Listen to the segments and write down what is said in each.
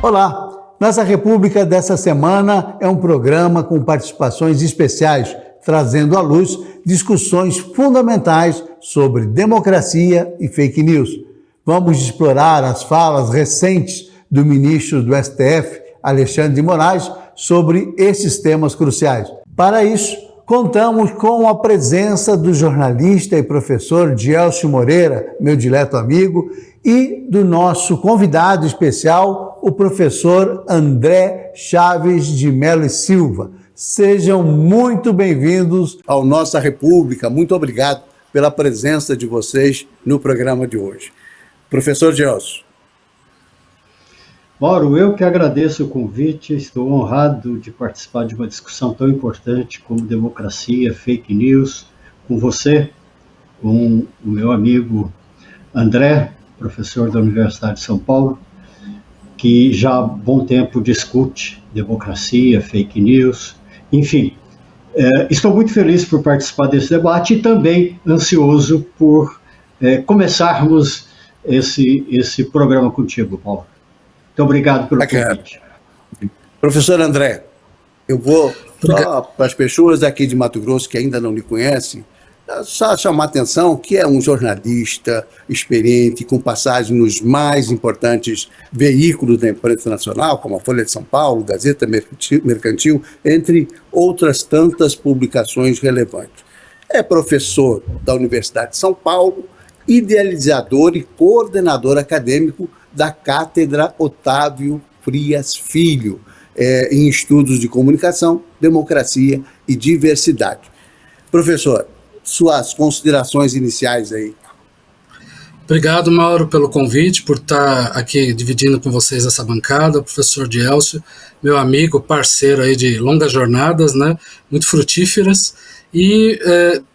Olá, Nossa República dessa semana é um programa com participações especiais, trazendo à luz discussões fundamentais sobre democracia e fake news. Vamos explorar as falas recentes do ministro do STF, Alexandre de Moraes, sobre esses temas cruciais. Para isso, contamos com a presença do jornalista e professor Dielcio Moreira, meu dileto amigo, e do nosso convidado especial, o professor André Chaves de Mello e Silva. Sejam muito bem-vindos ao Nossa República. Muito obrigado pela presença de vocês no programa de hoje. Professor Dielcio. Mauro, eu que agradeço o convite, estou honrado de participar de uma discussão tão importante como democracia, fake news, com você, com o meu amigo André, professor da Universidade de São Paulo, que já há bom tempo discute democracia, fake news, enfim. Estou muito feliz por participar desse debate e também ansioso por começarmos esse programa contigo, Paulo. Muito obrigado pelo convite. Professor André, eu vou, só para as pessoas aqui de Mato Grosso que ainda não lhe conhecem, só chamar a atenção que é um jornalista experiente, com passagem nos mais importantes veículos da imprensa nacional, como a Folha de São Paulo, Gazeta Mercantil, entre outras tantas publicações relevantes. É professor da Universidade de São Paulo, idealizador e coordenador acadêmico da Cátedra Otávio Frias Filho, em estudos de comunicação, democracia e diversidade. Professor, suas considerações iniciais aí. Obrigado, Mauro, pelo convite, por estar aqui dividindo com vocês essa bancada, o professor Dielcio, meu amigo, parceiro aí de longas jornadas, né, muito frutíferas, e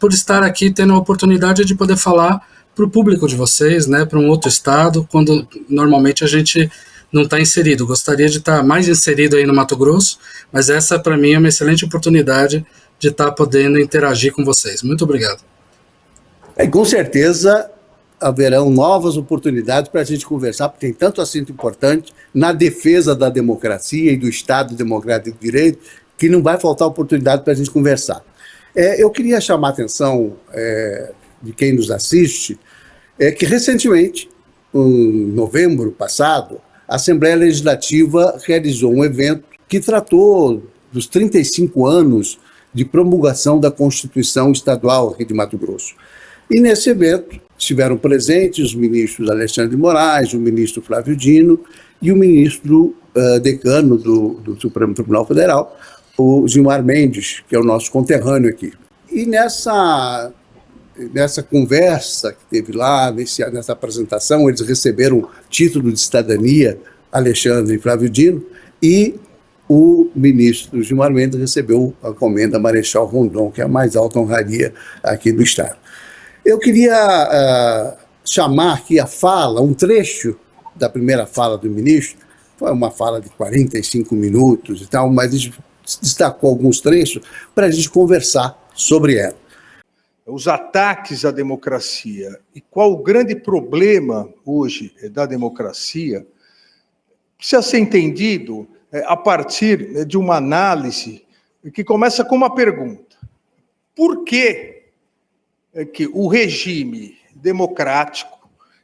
por estar aqui tendo a oportunidade de poder falar para o público de vocês, né, para um outro estado, quando normalmente a gente não está inserido. Gostaria de estar mais inserido aí no Mato Grosso, mas essa para mim é uma excelente oportunidade de estar podendo interagir com vocês. Muito obrigado. Com certeza haverão novas oportunidades para a gente conversar, porque tem tanto assunto importante na defesa da democracia e do Estado Democrático de Direito, que não vai faltar oportunidade para a gente conversar. Eu queria chamar a atenção de quem nos assiste, que recentemente, em novembro passado, a Assembleia Legislativa realizou um evento que tratou dos 35 anos de promulgação da Constituição Estadual aqui de Mato Grosso. E nesse evento estiveram presentes os ministros Alexandre de Moraes, o ministro Flávio Dino e o ministro decano do Supremo Tribunal Federal, o Gilmar Mendes, que é o nosso conterrâneo aqui. E nessa conversa que teve lá, nessa apresentação, eles receberam título de cidadania, Alexandre e Flávio Dino, e o ministro Gilmar Mendes recebeu a comenda Marechal Rondon, que é a mais alta honraria aqui do Estado. Eu queria chamar aqui a fala, um trecho da primeira fala do ministro, foi uma fala de 45 minutos e tal, mas ele destacou alguns trechos para a gente conversar sobre ela. Os ataques à democracia e qual o grande problema hoje da democracia precisa ser entendido a partir de uma análise que começa com uma pergunta. Por que o regime democrático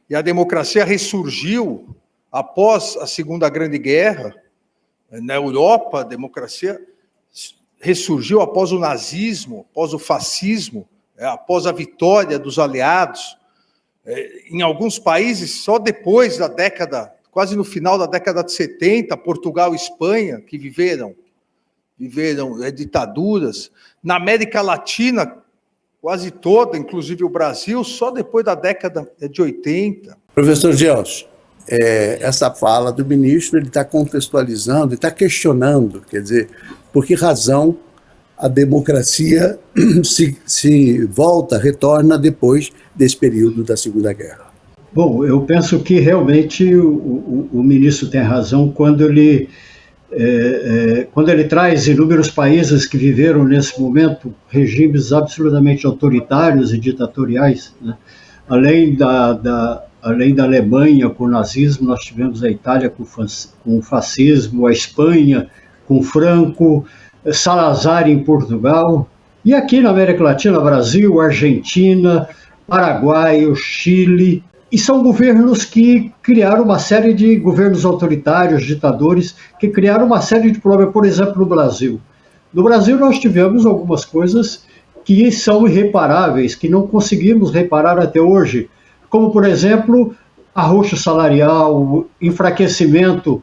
e a democracia ressurgiu após a Segunda Grande Guerra? Na Europa, a democracia ressurgiu após o nazismo, após o fascismo, após a vitória dos aliados. Em alguns países, só depois da década, quase no final da década de 70, Portugal e Espanha, que viveram ditaduras. Na América Latina, quase toda, inclusive o Brasil, só depois da década de 80. Professor Dielcio, essa fala do ministro, ele está contextualizando, está questionando, quer dizer, por que razão a democracia se volta, retorna depois desse período da Segunda Guerra. Bom, eu penso que realmente o ministro tem razão quando ele traz inúmeros países que viveram nesse momento regimes absolutamente autoritários e ditatoriais, né? Além além da Alemanha com o nazismo, nós tivemos a Itália com o fascismo, a Espanha com Franco, Salazar em Portugal, e aqui na América Latina, Brasil, Argentina, Paraguai, o Chile, e são governos que criaram uma série de governos autoritários, ditadores, que criaram uma série de problemas, por exemplo, no Brasil. No Brasil nós tivemos algumas coisas que são irreparáveis, que não conseguimos reparar até hoje, como, por exemplo, arroxo salarial, o enfraquecimento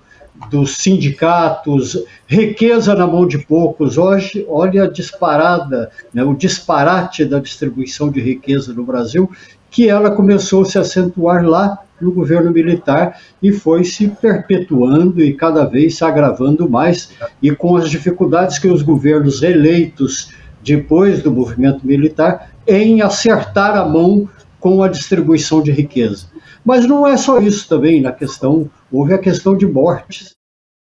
dos sindicatos, riqueza na mão de poucos. Hoje, olha a disparada, né, o disparate da distribuição de riqueza no Brasil, que ela começou a se acentuar lá no governo militar e foi se perpetuando e cada vez se agravando mais, e com as dificuldades que os governos eleitos depois do movimento militar em acertar a mão com a distribuição de riqueza. Mas não é só isso também, houve a questão de mortes.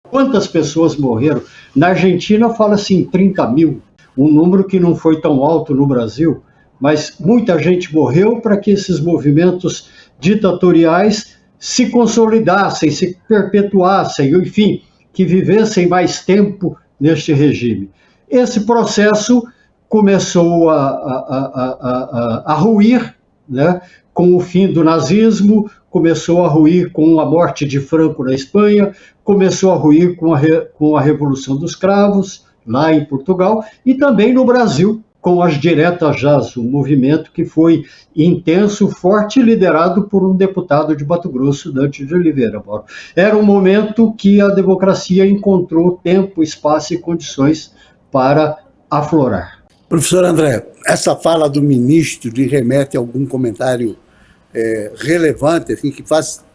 Quantas pessoas morreram? Na Argentina fala-se em 30 mil, um número que não foi tão alto no Brasil, mas muita gente morreu para que esses movimentos ditatoriais se consolidassem, se perpetuassem, enfim, que vivessem mais tempo neste regime. Esse processo começou a ruir, né, com o fim do nazismo, começou a ruir com a morte de Franco na Espanha, começou a ruir com a Revolução dos Cravos, lá em Portugal, e também no Brasil, com as diretas já, um movimento que foi intenso, forte, liderado por um deputado de Mato Grosso, Dante de Oliveira. Era um momento que a democracia encontrou tempo, espaço e condições para aflorar. Professor André, essa fala do ministro lhe remete a algum comentário relevante, assim, que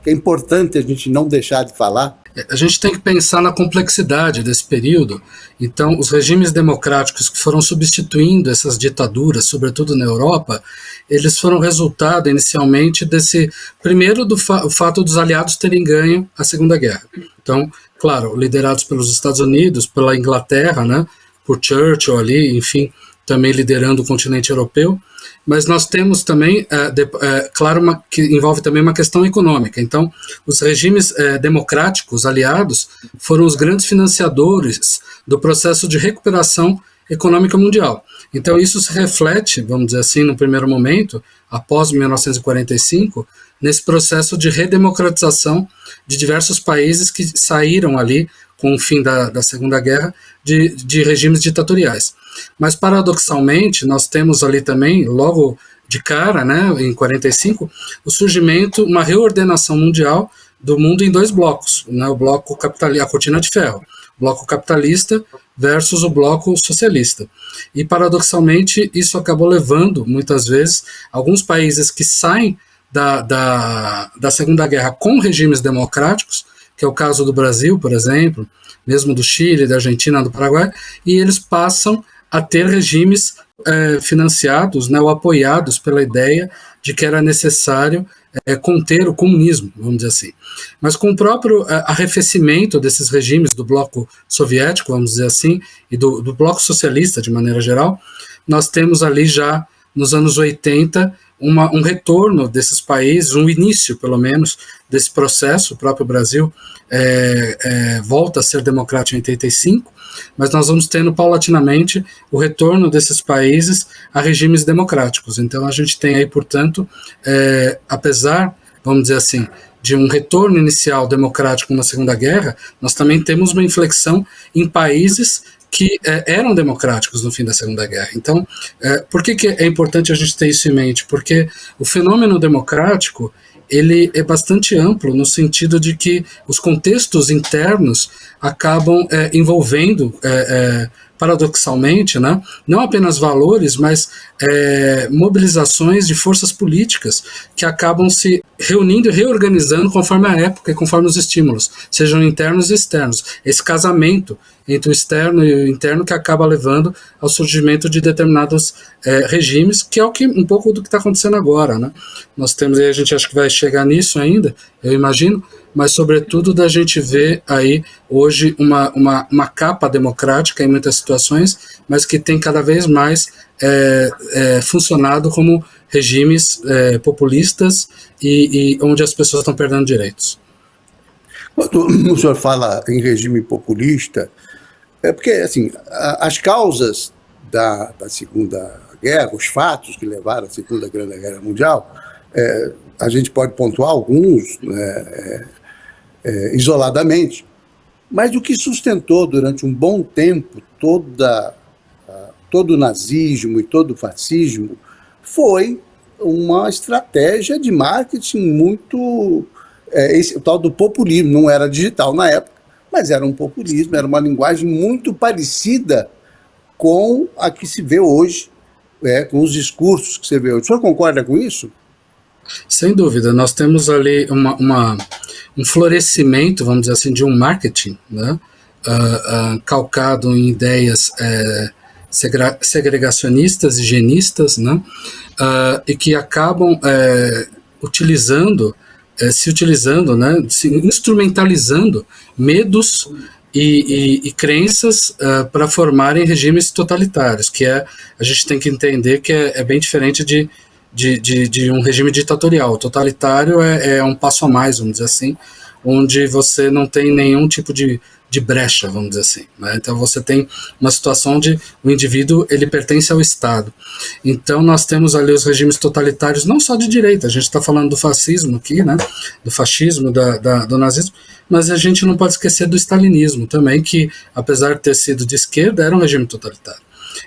é importante a gente não deixar de falar? A gente tem que pensar na complexidade desse período. Então, os regimes democráticos que foram substituindo essas ditaduras, sobretudo na Europa, eles foram resultado inicialmente primeiro do fato dos aliados terem ganho a Segunda Guerra. Então, claro, liderados pelos Estados Unidos, pela Inglaterra, né, por Churchill ali, enfim, também liderando o continente europeu, mas nós temos também, claro, que envolve também uma questão econômica. Então, os regimes democráticos aliados foram os grandes financiadores do processo de recuperação econômica mundial. Então, isso se reflete, vamos dizer assim, no primeiro momento, após 1945, nesse processo de redemocratização de diversos países que saíram ali, com o fim da Segunda Guerra, de regimes ditatoriais. Mas, paradoxalmente, nós temos ali também, logo de cara, né, em 45, o surgimento, uma reordenação mundial do mundo em dois blocos, né, o bloco capitalista, a cortina de ferro, o bloco capitalista versus o bloco socialista. E, paradoxalmente, isso acabou levando, muitas vezes, alguns países que saem da Segunda Guerra com regimes democráticos, que é o caso do Brasil, por exemplo, mesmo do Chile, da Argentina, do Paraguai, e eles passam a ter regimes financiados, né, ou apoiados pela ideia de que era necessário conter o comunismo, vamos dizer assim. Mas com o próprio arrefecimento desses regimes do bloco soviético, vamos dizer assim, e do bloco socialista de maneira geral, nós temos ali já, nos anos 80, um retorno desses países, um início, pelo menos, desse processo. O próprio Brasil volta a ser democrático em 85, mas nós vamos tendo paulatinamente o retorno desses países a regimes democráticos. Então a gente tem aí, portanto, apesar, vamos dizer assim, de um retorno inicial democrático na Segunda Guerra, nós também temos uma inflexão em países que eram democráticos no fim da Segunda Guerra. Então, por que é importante a gente ter isso em mente? Porque o fenômeno democrático, ele é bastante amplo no sentido de que os contextos internos acabam envolvendo, paradoxalmente, né, não apenas valores, mas mobilizações de forças políticas que acabam se reunindo e reorganizando conforme a época e conforme os estímulos, sejam internos e externos. Esse casamento entre o externo e o interno que acaba levando ao surgimento de determinados regimes, que é um pouco do que está acontecendo agora, né? Nós temos, e a gente acha que vai chegar nisso ainda, eu imagino, mas sobretudo da gente ver aí hoje uma capa democrática em muitas situações, mas que tem cada vez mais funcionado como regimes populistas e onde as pessoas estão perdendo direitos. Quando o senhor fala em regime populista, é porque assim, as causas da Segunda Guerra, os fatos que levaram à Segunda Grande Guerra Mundial, a gente pode pontuar alguns isoladamente, mas o que sustentou durante um bom tempo todo o nazismo e todo o fascismo foi uma estratégia de marketing muito... o tal do populismo, não era digital na época, mas era um populismo, era uma linguagem muito parecida com a que se vê hoje, com os discursos que você vê hoje. O senhor concorda com isso? Sem dúvida, nós temos ali um florescimento, vamos dizer assim, de um marketing, né, calcado em ideias segregacionistas, higienistas, né, e que acabam se utilizando, né, se instrumentalizando medos e crenças para formarem regimes totalitários, que a gente tem que entender que é bem diferente de um regime ditatorial. O totalitário é um passo a mais, vamos dizer assim, onde você não tem nenhum tipo de brecha, vamos dizer assim, né? Então você tem uma situação onde o indivíduo ele pertence ao Estado. Então nós temos ali os regimes totalitários, não só de direita, a gente está falando do fascismo aqui, né? Do fascismo, do nazismo, mas a gente não pode esquecer do stalinismo também, que apesar de ter sido de esquerda, era um regime totalitário.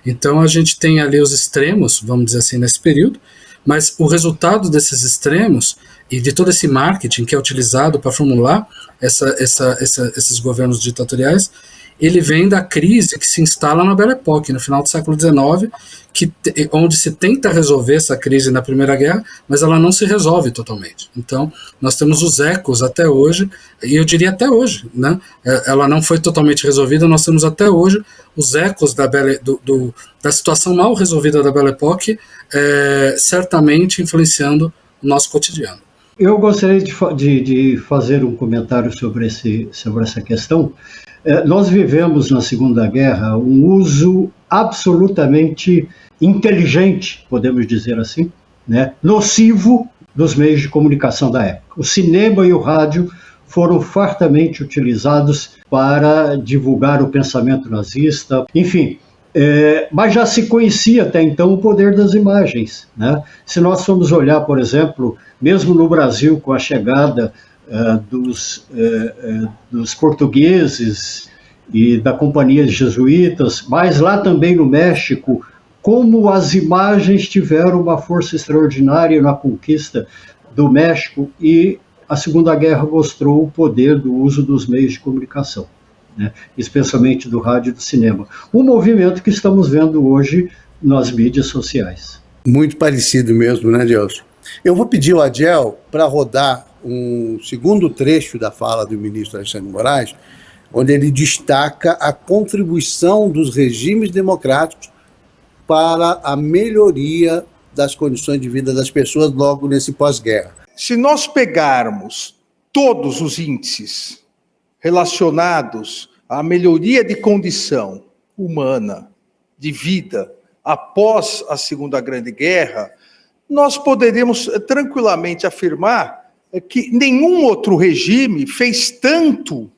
Então a gente tem ali os extremos, vamos dizer assim, nesse período, mas o resultado desses extremos e de todo esse marketing que é utilizado para formular esses governos ditatoriais, ele vem da crise que se instala na Belle Époque, no final do século XIX, onde se tenta resolver essa crise na Primeira Guerra, mas ela não se resolve totalmente. Então, nós temos os ecos até hoje, e eu diria até hoje, né? Ela não foi totalmente resolvida, nós temos até hoje os ecos da situação mal resolvida da Belle Époque, certamente influenciando o nosso cotidiano. Eu gostaria de fazer um comentário sobre essa questão. Nós vivemos na Segunda Guerra um uso absolutamente inteligente, podemos dizer assim, né, nocivo dos meios de comunicação da época. O cinema e o rádio foram fartamente utilizados para divulgar o pensamento nazista, enfim. Mas já se conhecia até então o poder das imagens, né? Se nós formos olhar, por exemplo, mesmo no Brasil, com a chegada dos portugueses e da companhia jesuítas, mas lá também no México, como as imagens tiveram uma força extraordinária na conquista do México, e a Segunda Guerra mostrou o poder do uso dos meios de comunicação, né, especialmente do rádio e do cinema. Um movimento que estamos vendo hoje nas mídias sociais. Muito parecido mesmo, né, Gelson? Eu vou pedir ao Adiel para rodar um segundo trecho da fala do ministro Alexandre de Moraes, onde ele destaca a contribuição dos regimes democráticos para a melhoria das condições de vida das pessoas logo nesse pós-guerra. Se nós pegarmos todos os índices relacionados à melhoria de condição humana, de vida, após a Segunda Grande Guerra, nós poderíamos tranquilamente afirmar que nenhum outro regime fez tanto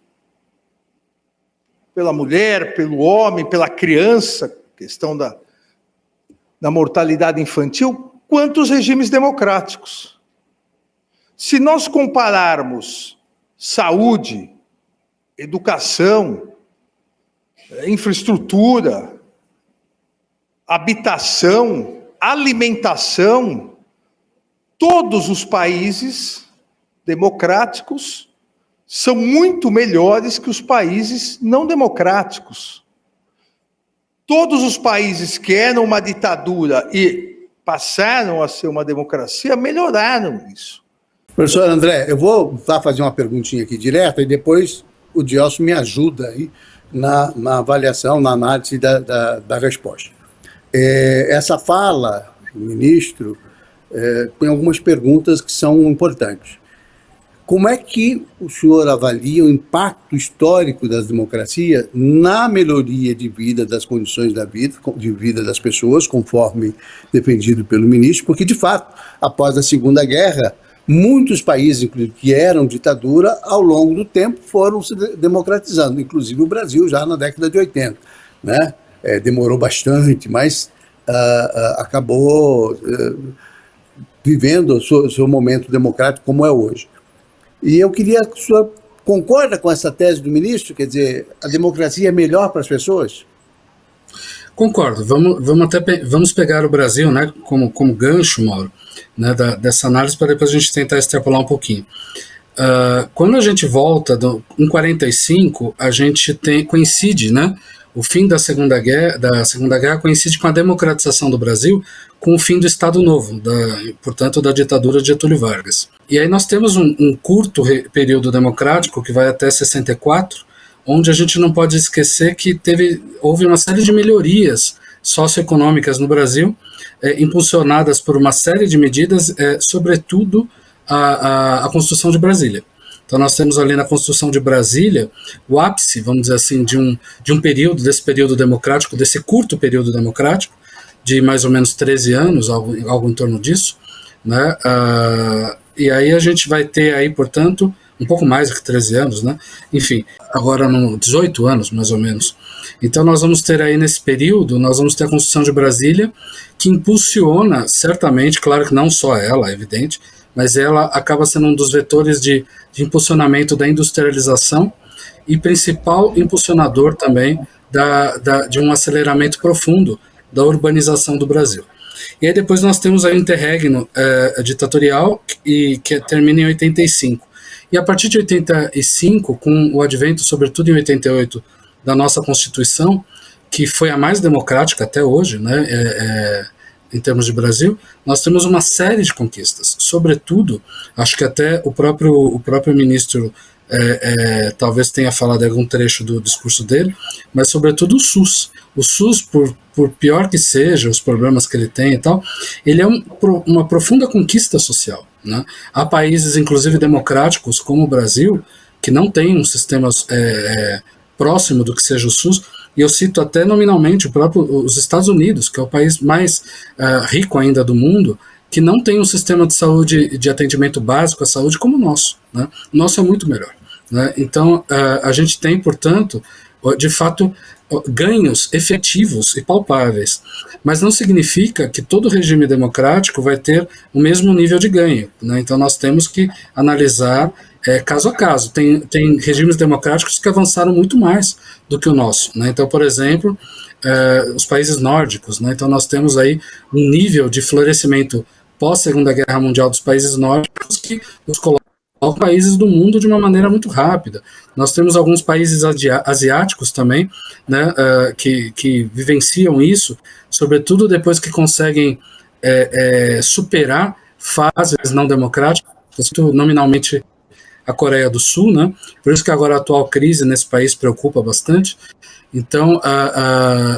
pela mulher, pelo homem, pela criança, questão da mortalidade infantil, quanto os regimes democráticos. Se nós compararmos saúde, educação, infraestrutura, habitação, alimentação, todos os países democráticos são muito melhores que os países não democráticos. Todos os países que eram uma ditadura e passaram a ser uma democracia melhoraram isso. Professor André, eu vou fazer uma perguntinha aqui direta e depois o Gelson me ajuda aí na avaliação, na análise da resposta. Essa fala do ministro tem algumas perguntas que são importantes. Como é que o senhor avalia o impacto histórico das democracias na melhoria de vida, das condições de vida das pessoas, conforme defendido pelo ministro? Porque, de fato, após a Segunda Guerra, muitos países que eram ditadura, ao longo do tempo, foram se democratizando, inclusive o Brasil, já na década de 80. Né? Demorou bastante, mas acabou vivendo o seu momento democrático como é hoje. E eu queria que o senhor concorda com essa tese do ministro? Quer dizer, a democracia é melhor para as pessoas? Concordo. Vamos pegar o Brasil, né, como gancho, Mauro, né, dessa análise, para depois a gente tentar extrapolar um pouquinho. Quando a gente volta em 45, a gente coincide, né, o fim da Segunda Guerra coincide com a democratização do Brasil, com o fim do Estado Novo, portanto, da ditadura de Getúlio Vargas. E aí nós temos um curto período democrático, que vai até 64, onde a gente não pode esquecer que houve uma série de melhorias socioeconômicas no Brasil, impulsionadas por uma série de medidas, sobretudo a construção de Brasília. Então nós temos ali na construção de Brasília o ápice, vamos dizer assim, de um período, desse período democrático, desse curto período democrático, de mais ou menos 13 anos, algo em torno disso, né? E aí a gente vai ter aí, portanto, um pouco mais do que 13 anos, né? Enfim, agora 18 anos, mais ou menos. Então nós vamos ter aí nesse período, nós vamos ter a construção de Brasília, que impulsiona, certamente, claro que não só ela, é evidente, mas ela acaba sendo um dos vetores de impulsionamento da industrialização e principal impulsionador também de um aceleramento profundo da urbanização do Brasil. E aí depois nós temos a interregno ditatorial, que termina em 85. E a partir de 85, com o advento, sobretudo em 88, da nossa Constituição, que foi a mais democrática até hoje, né, em termos de Brasil, nós temos uma série de conquistas. Sobretudo, acho que até o próprio ministro talvez tenha falado em algum trecho do discurso dele, mas sobretudo o SUS. O SUS, por pior que seja, os problemas que ele tem e tal, ele é uma profunda conquista social. Né? Há países, inclusive democráticos, como o Brasil, que não têm um sistema próximo do que seja o SUS, e eu cito até nominalmente os Estados Unidos, que é o país mais rico ainda do mundo, que não tem um sistema de saúde, de atendimento básico à saúde como o nosso. Né? O nosso é muito melhor. Né? Então, a gente tem, portanto, de fato, ganhos efetivos e palpáveis, mas não significa que todo regime democrático vai ter o mesmo nível de ganho. Né? Então, nós temos que analisar caso a caso. Tem regimes democráticos que avançaram muito mais do que o nosso. Né? Então, por exemplo, os países nórdicos. Né? Então, nós temos aí um nível de florescimento pós-Segunda Guerra Mundial dos países nórdicos que os colocam países do mundo de uma maneira muito rápida. Nós temos alguns países asiáticos também, né, que vivenciam isso, sobretudo depois que conseguem superar fases não democráticas, nominalmente a Coreia do Sul, né? Por isso que agora a atual crise nesse país preocupa bastante. Então,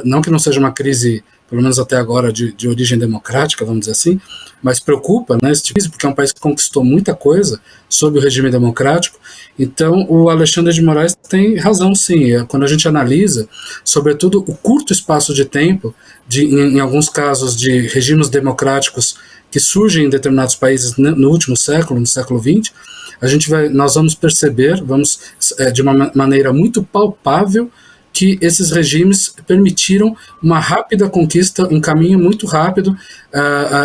não que não seja uma crise, pelo menos até agora, de origem democrática, vamos dizer assim, mas preocupa, né, esse crise, porque é um país que conquistou muita coisa sob o regime democrático. Então, o Alexandre de Moraes tem razão, sim, quando a gente analisa, sobretudo, o curto espaço de tempo, em alguns casos, de regimes democráticos que surgem em determinados países no último século, no século XX, nós vamos perceber, de uma maneira muito palpável, que esses regimes permitiram uma rápida conquista, um caminho muito rápido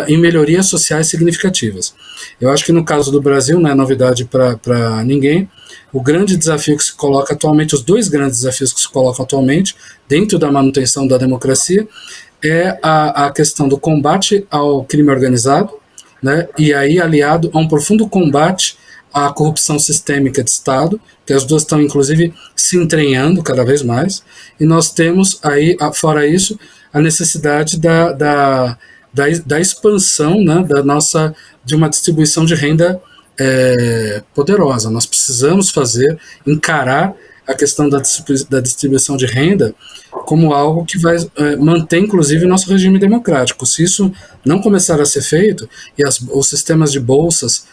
em melhorias sociais significativas. Eu acho que no caso do Brasil não é novidade para ninguém. O grande desafio que se coloca atualmente, os dois grandes desafios que se colocam atualmente, dentro da manutenção da democracia, é a questão do combate ao crime organizado, né, e aí aliado a um profundo combate à corrupção sistêmica de Estado, que as duas estão, inclusive, se entranhando cada vez mais, e nós temos aí, fora isso, a necessidade da expansão, né, de uma distribuição de renda poderosa. Nós precisamos encarar a questão da distribuição de renda como algo que vai manter, inclusive, o nosso regime democrático. Se isso não começar a ser feito, e os sistemas de bolsas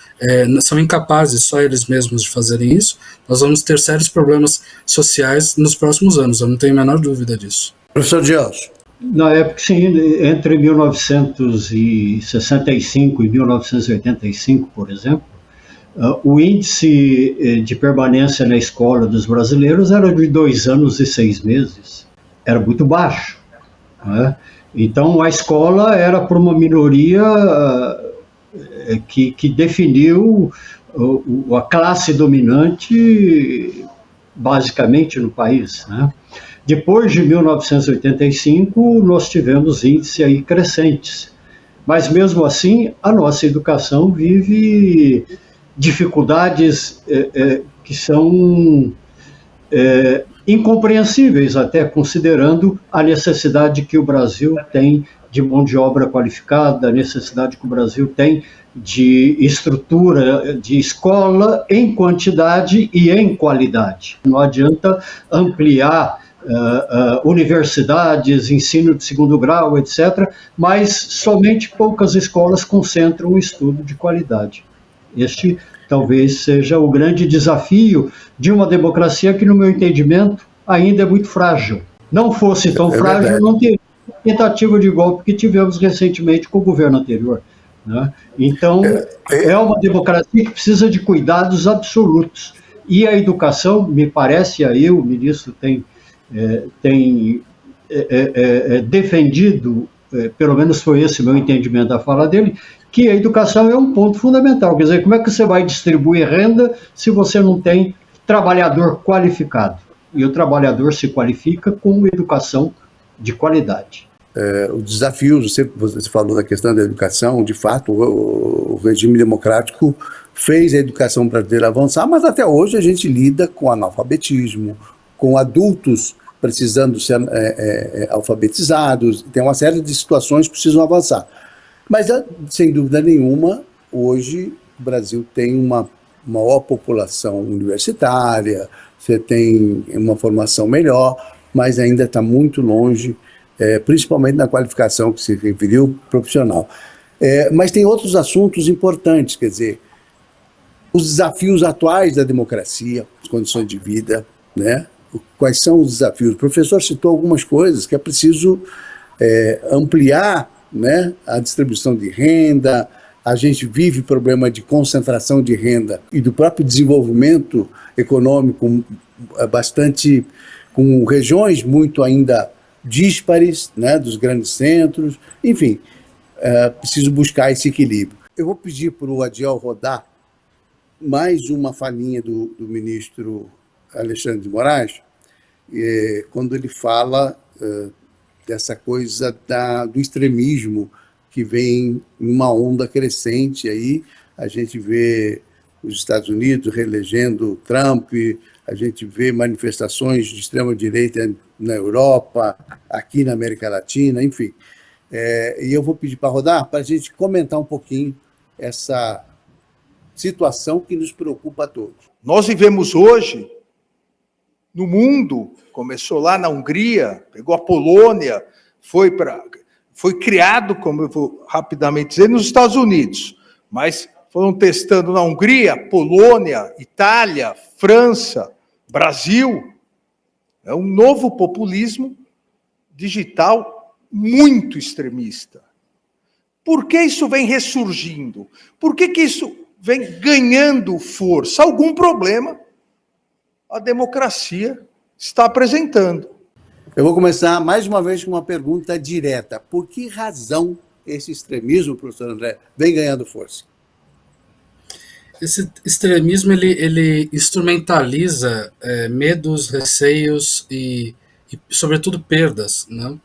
são incapazes, só eles mesmos, de fazerem isso, nós vamos ter sérios problemas sociais nos próximos anos, eu não tenho a menor dúvida disso. Professor Gelson. Na época, sim, entre 1965 e 1985, por exemplo, o índice de permanência na escola dos brasileiros era de 2 anos e 6 meses. Era muito baixo, né? Então, a escola era por uma minoria que definiu a classe dominante, basicamente, no país, né? Depois de 1985, nós tivemos índices aí crescentes. Mas, mesmo assim, a nossa educação vive dificuldades que são incompreensíveis, até considerando a necessidade que o Brasil tem de mão de obra qualificada, a necessidade que o Brasil tem de estrutura de escola em quantidade e em qualidade. Não adianta ampliar universidades, ensino de segundo grau, etc., mas somente poucas escolas concentram o estudo de qualidade. Este talvez seja o grande desafio de uma democracia que, no meu entendimento, ainda é muito frágil. Não fosse tão frágil, não teria tentativa de golpe que tivemos recentemente com o governo anterior, né? Então, é uma democracia que precisa de cuidados absolutos. E a educação, me parece, aí o ministro tem defendido, pelo menos foi esse o meu entendimento da fala dele, que a educação é um ponto fundamental. Quer dizer, como é que você vai distribuir renda se você não tem trabalhador qualificado? E o trabalhador se qualifica com educação de qualidade. O desafio, você falou da questão da educação, de fato, o regime democrático fez a educação brasileira avançar, mas até hoje a gente lida com analfabetismo, com adultos precisando ser alfabetizados, tem uma série de situações que precisam avançar. Mas, sem dúvida nenhuma, hoje o Brasil tem uma maior população universitária, você tem uma formação melhor, mas ainda está muito longe, principalmente na qualificação que se referiu, profissional. Mas tem outros assuntos importantes, quer dizer, os desafios atuais da democracia, as condições de vida, né? Quais são os desafios? O professor citou algumas coisas que é preciso ampliar, né, a distribuição de renda. A gente vive problema de concentração de renda e do próprio desenvolvimento econômico bastante, com regiões muito ainda díspares, né, dos grandes centros. Enfim, preciso buscar esse equilíbrio. Eu vou pedir para o Adiel rodar mais uma falinha do ministro Alexandre de Moraes, quando ele fala dessa coisa do extremismo que vem em uma onda crescente aí. A gente vê os Estados Unidos reelegendo Trump, a gente vê manifestações de extrema-direita na Europa, aqui na América Latina, enfim. E eu vou pedir para rodar para a gente comentar um pouquinho essa situação que nos preocupa a todos. Nós vivemos hoje no mundo, começou lá na Hungria, pegou a Polônia, foi criado, como eu vou rapidamente dizer, nos Estados Unidos, mas foram testando na Hungria, Polônia, Itália, França, Brasil. É um novo populismo digital muito extremista. Por que isso vem ressurgindo? Por que isso vem ganhando força? Algum problema a democracia está apresentando. Eu vou começar mais uma vez com uma pergunta direta. Por que razão esse extremismo, professor André, vem ganhando força? Esse extremismo ele instrumentaliza medos, receios e, sobretudo, perdas, né,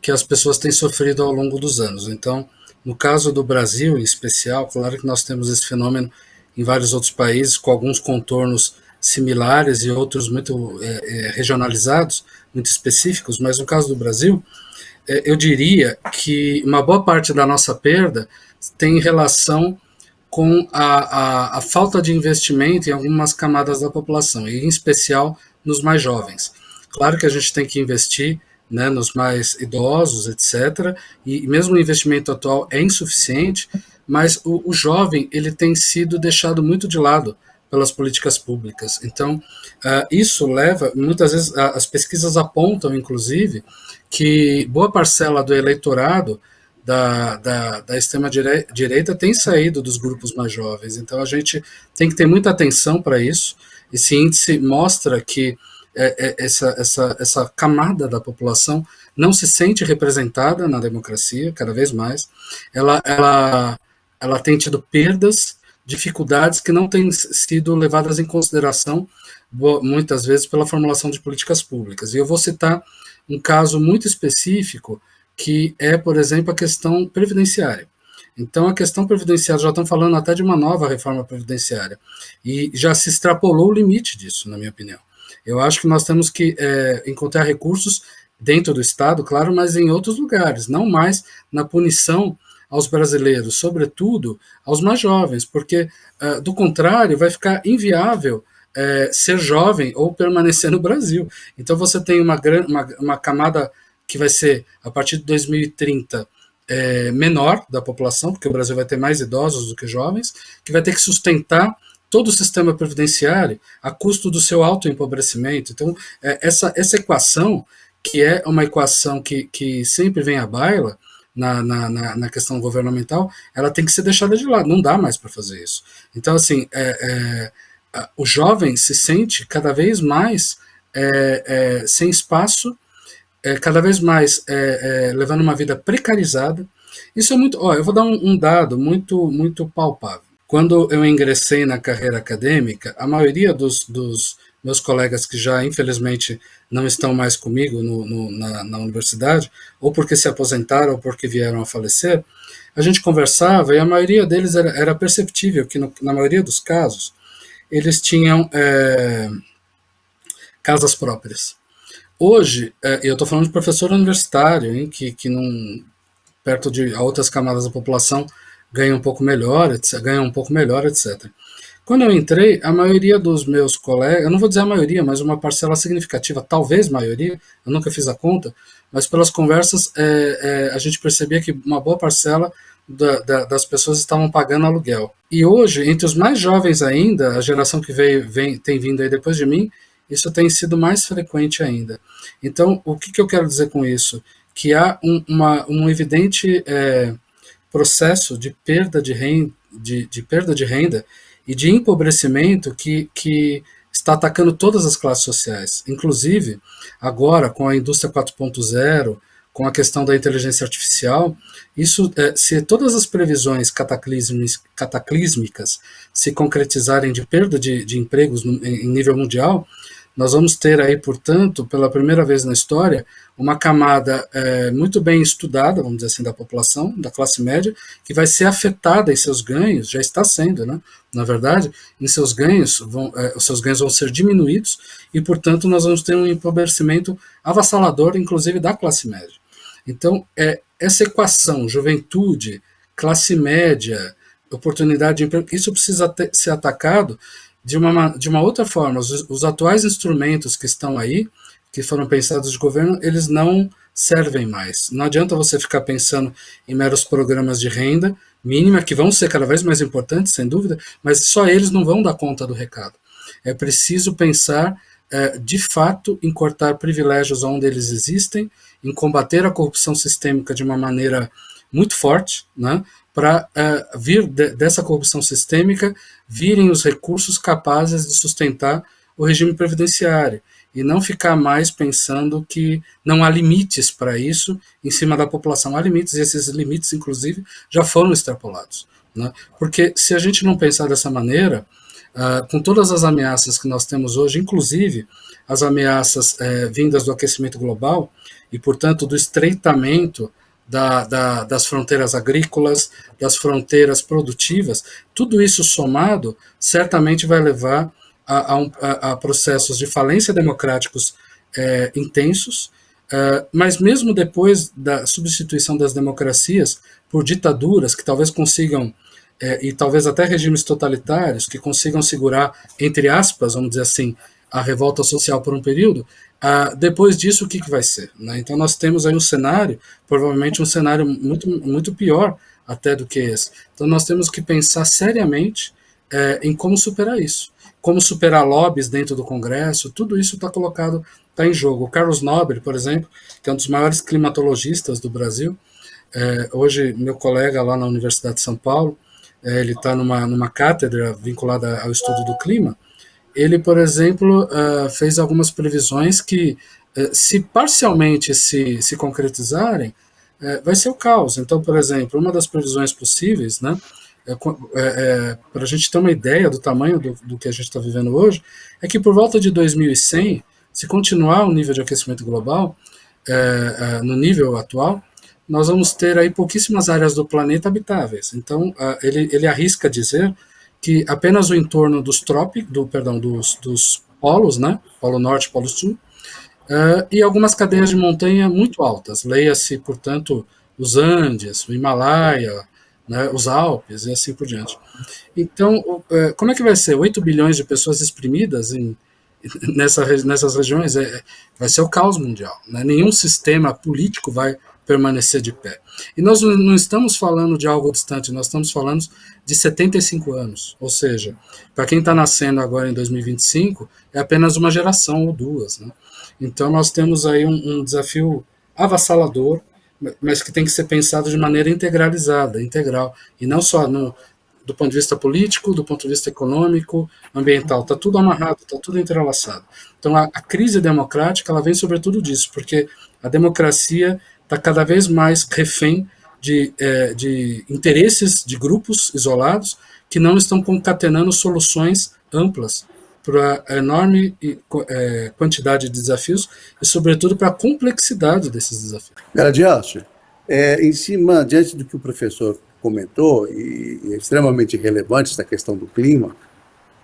que as pessoas têm sofrido ao longo dos anos. Então, no caso do Brasil, em especial, claro que nós temos esse fenômeno em vários outros países, com alguns contornos similares e outros muito regionalizados, muito específicos, mas no caso do Brasil, eu diria que uma boa parte da nossa perda tem relação com a falta de investimento em algumas camadas da população, e em especial nos mais jovens. Claro que a gente tem que investir né, nos mais idosos, etc., e mesmo o investimento atual é insuficiente, mas o jovem ele tem sido deixado muito de lado pelas políticas públicas. Então, isso leva, muitas vezes, as pesquisas apontam, inclusive, que boa parcela do eleitorado da extrema-direita tem saído dos grupos mais jovens. Então, a gente tem que ter muita atenção para isso. Esse índice mostra que essa camada da população não se sente representada na democracia, cada vez mais. Ela tem tido perdas, dificuldades que não têm sido levadas em consideração, muitas vezes, pela formulação de políticas públicas. E eu vou citar um caso muito específico, que é, por exemplo, a questão previdenciária. Então, a questão previdenciária, já estão falando até de uma nova reforma previdenciária, e já se extrapolou o limite disso, na minha opinião. Eu acho que nós temos que encontrar recursos dentro do Estado, claro, mas em outros lugares, não mais na punição aos brasileiros, sobretudo aos mais jovens, porque, do contrário, vai ficar inviável ser jovem ou permanecer no Brasil. Então você tem uma camada que vai ser, a partir de 2030, menor da população, porque o Brasil vai ter mais idosos do que jovens, que vai ter que sustentar todo o sistema previdenciário a custo do seu autoempobrecimento. Então, essa equação, que é uma equação que sempre vem à baila na questão governamental, ela tem que ser deixada de lado, não dá mais para fazer isso. Então, assim, o jovem se sente cada vez mais sem espaço, cada vez mais levando uma vida precarizada. Isso é muito... eu vou dar um dado muito, muito palpável. Quando eu ingressei na carreira acadêmica, a maioria dos meus colegas que já, infelizmente, não estão mais comigo na universidade, ou porque se aposentaram ou porque vieram a falecer, a gente conversava e a maioria deles era perceptível que, na maioria dos casos, eles tinham casas próprias. Hoje, eu estou falando de professor universitário, hein, que não, perto de outras camadas da população, ganha um pouco melhor, etc. Quando eu entrei, a maioria dos meus colegas, eu não vou dizer a maioria, mas uma parcela significativa, talvez maioria, eu nunca fiz a conta, mas pelas conversas a gente percebia que uma boa parcela das pessoas estavam pagando aluguel. E hoje, entre os mais jovens ainda, a geração que tem vindo aí depois de mim, isso tem sido mais frequente ainda. Então, o que eu quero dizer com isso? Que há um evidente processo de perda de renda e de empobrecimento que está atacando todas as classes sociais. Inclusive, agora, com a indústria 4.0, com a questão da inteligência artificial, se todas as previsões cataclísmicas se concretizarem de perda de empregos em nível mundial, nós vamos ter aí, portanto, pela primeira vez na história, uma camada muito bem estudada, vamos dizer assim, da população, da classe média, que vai ser afetada em seus ganhos, já está sendo, né? Na verdade, em seus ganhos, os seus ganhos vão ser diminuídos e, portanto, nós vamos ter um empobrecimento avassalador, inclusive, da classe média. Então, essa equação, juventude, classe média, oportunidade de emprego, isso precisa ser atacado de uma outra forma. Os atuais instrumentos que estão aí, que foram pensados de governo, eles não servem mais. Não adianta você ficar pensando em meros programas de renda mínima, que vão ser cada vez mais importantes, sem dúvida, mas só eles não vão dar conta do recado. É preciso pensar, de fato, em cortar privilégios onde eles existem, em combater a corrupção sistêmica de uma maneira muito forte, né, para vir dessa corrupção sistêmica virem os recursos capazes de sustentar o regime previdenciário e não ficar mais pensando que não há limites para isso em cima da população. Há limites, e esses limites, inclusive, já foram extrapolados, né? Porque se a gente não pensar dessa maneira, com todas as ameaças que nós temos hoje, inclusive as ameaças vindas do aquecimento global e, portanto, do estreitamento das fronteiras agrícolas, das fronteiras produtivas, tudo isso somado certamente vai levar a processos de falência democráticos intensos, mas mesmo depois da substituição das democracias por ditaduras que talvez consigam, e talvez até regimes totalitários, que consigam segurar, entre aspas, vamos dizer assim, a revolta social por um período, Depois disso, o que vai ser? Né? Então, nós temos aí um cenário, provavelmente um cenário muito, muito pior até do que esse. Então, nós temos que pensar seriamente em como superar isso. Como superar lobbies dentro do Congresso, tudo isso está colocado, está em jogo. O Carlos Nobre, por exemplo, que é um dos maiores climatologistas do Brasil, hoje, meu colega lá na Universidade de São Paulo, ele está numa cátedra vinculada ao estudo do clima. Ele, por exemplo, fez algumas previsões que, se parcialmente se concretizarem, vai ser o caos. Então, por exemplo, uma das previsões possíveis, né, para a gente ter uma ideia do tamanho do que a gente está vivendo hoje, é que por volta de 2100, se continuar o nível de aquecimento global no nível atual, nós vamos ter aí pouquíssimas áreas do planeta habitáveis. Então, ele arrisca dizer que apenas o entorno dos dos polos, né, Polo Norte e Polo Sul, e algumas cadeias de montanha muito altas, leia-se, portanto, os Andes, o Himalaia, né, os Alpes e assim por diante. Então, como é que vai ser? 8 bilhões de pessoas exprimidas nessas regiões? Vai ser o caos mundial. Né? Nenhum sistema político vai permanecer de pé. E nós não estamos falando de algo distante, nós estamos falando de 75 anos. Ou seja, para quem está nascendo agora em 2025, é apenas uma geração ou duas. Né? Então nós temos aí um desafio avassalador, mas que tem que ser pensado de maneira integralizada, integral, e não só do ponto de vista político, do ponto de vista econômico, ambiental, está tudo amarrado, está tudo entrelaçado. Então a crise democrática ela vem sobretudo disso, porque a democracia está cada vez mais refém de interesses de grupos isolados que não estão concatenando soluções amplas para a enorme quantidade de desafios e, sobretudo, para a complexidade desses desafios. Garadiaço, em cima, diante do que o professor comentou, e é extremamente relevante essa questão do clima,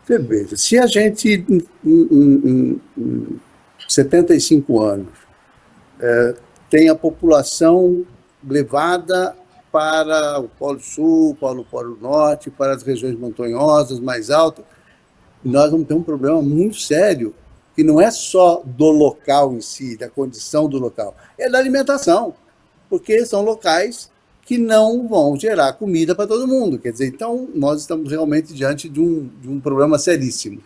você veja, se a gente, em 75 anos, tem a população levada para o Polo Sul, para o Polo Norte, para as regiões montanhosas mais altas, nós vamos ter um problema muito sério, que não é só do local em si, da condição do local, é da alimentação, porque são locais que não vão gerar comida para todo mundo. Quer dizer, então, nós estamos realmente diante de um problema seríssimo.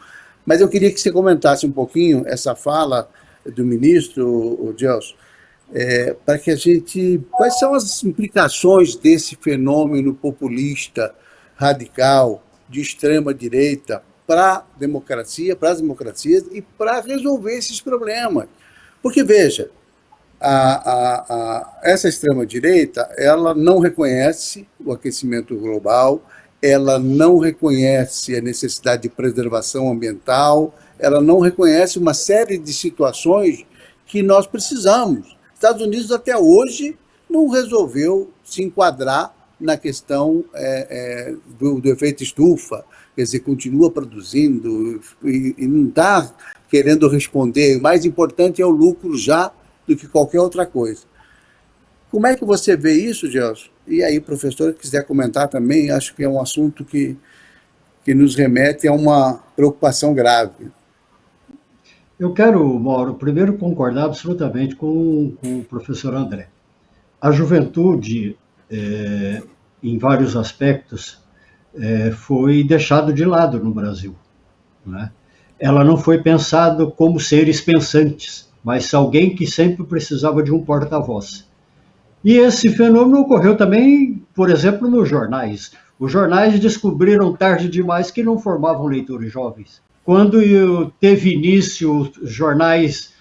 Mas eu queria que você comentasse um pouquinho essa fala do ministro, Gelson, para que a gente... Quais são as implicações desse fenômeno populista, radical, de extrema-direita, para a democracia, para as democracias e para resolver esses problemas? Porque, veja, essa extrema-direita, ela não reconhece o aquecimento global, ela não reconhece a necessidade de preservação ambiental, ela não reconhece uma série de situações que nós precisamos. Estados Unidos, até hoje, não resolveu se enquadrar na questão do efeito estufa, quer dizer, continua produzindo e não está querendo responder. O mais importante é o lucro já do que qualquer outra coisa. Como é que você vê isso, Gelson? E aí, professor, se quiser comentar também, acho que é um assunto que nos remete a uma preocupação grave. Eu quero, Mauro, primeiro concordar absolutamente com o professor André. A juventude, em vários aspectos, foi deixada de lado no Brasil. Né? Ela não foi pensada como seres pensantes, mas alguém que sempre precisava de um porta-voz. E esse fenômeno ocorreu também, por exemplo, nos jornais. Os jornais descobriram tarde demais que não formavam leitores jovens. Quando teve início os jornais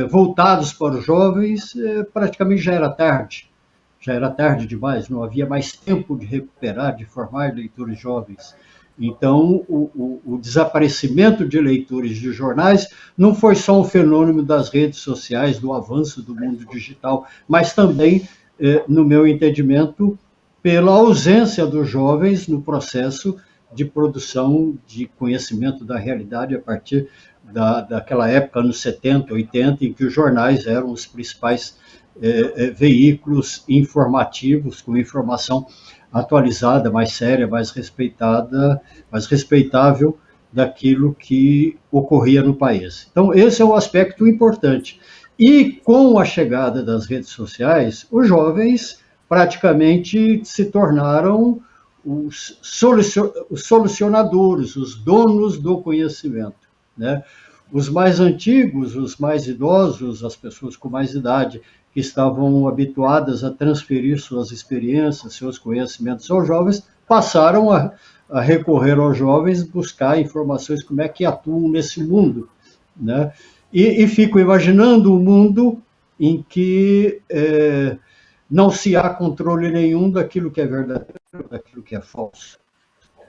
voltados para os jovens, praticamente já era tarde demais, não havia mais tempo de recuperar, de formar leitores jovens. Então, o desaparecimento de leitores de jornais não foi só um fenômeno das redes sociais, do avanço do mundo digital, mas também, no meu entendimento, pela ausência dos jovens no processo de produção de conhecimento da realidade a partir daquela época, anos 70, 80, em que os jornais eram os principais veículos informativos, com informação atualizada, mais séria, mais respeitada, mais respeitável daquilo que ocorria no país. Então, esse é um aspecto importante. E com a chegada das redes sociais, os jovens praticamente se tornaram os solucionadores, os donos do conhecimento, né? Os mais antigos, os mais idosos, as pessoas com mais idade, que estavam habituadas a transferir suas experiências, seus conhecimentos aos jovens, passaram a recorrer aos jovens, buscar informações, como é que atuam nesse mundo, né? E fico imaginando um mundo em que não se há controle nenhum daquilo que é verdadeiro, daquilo que é falso.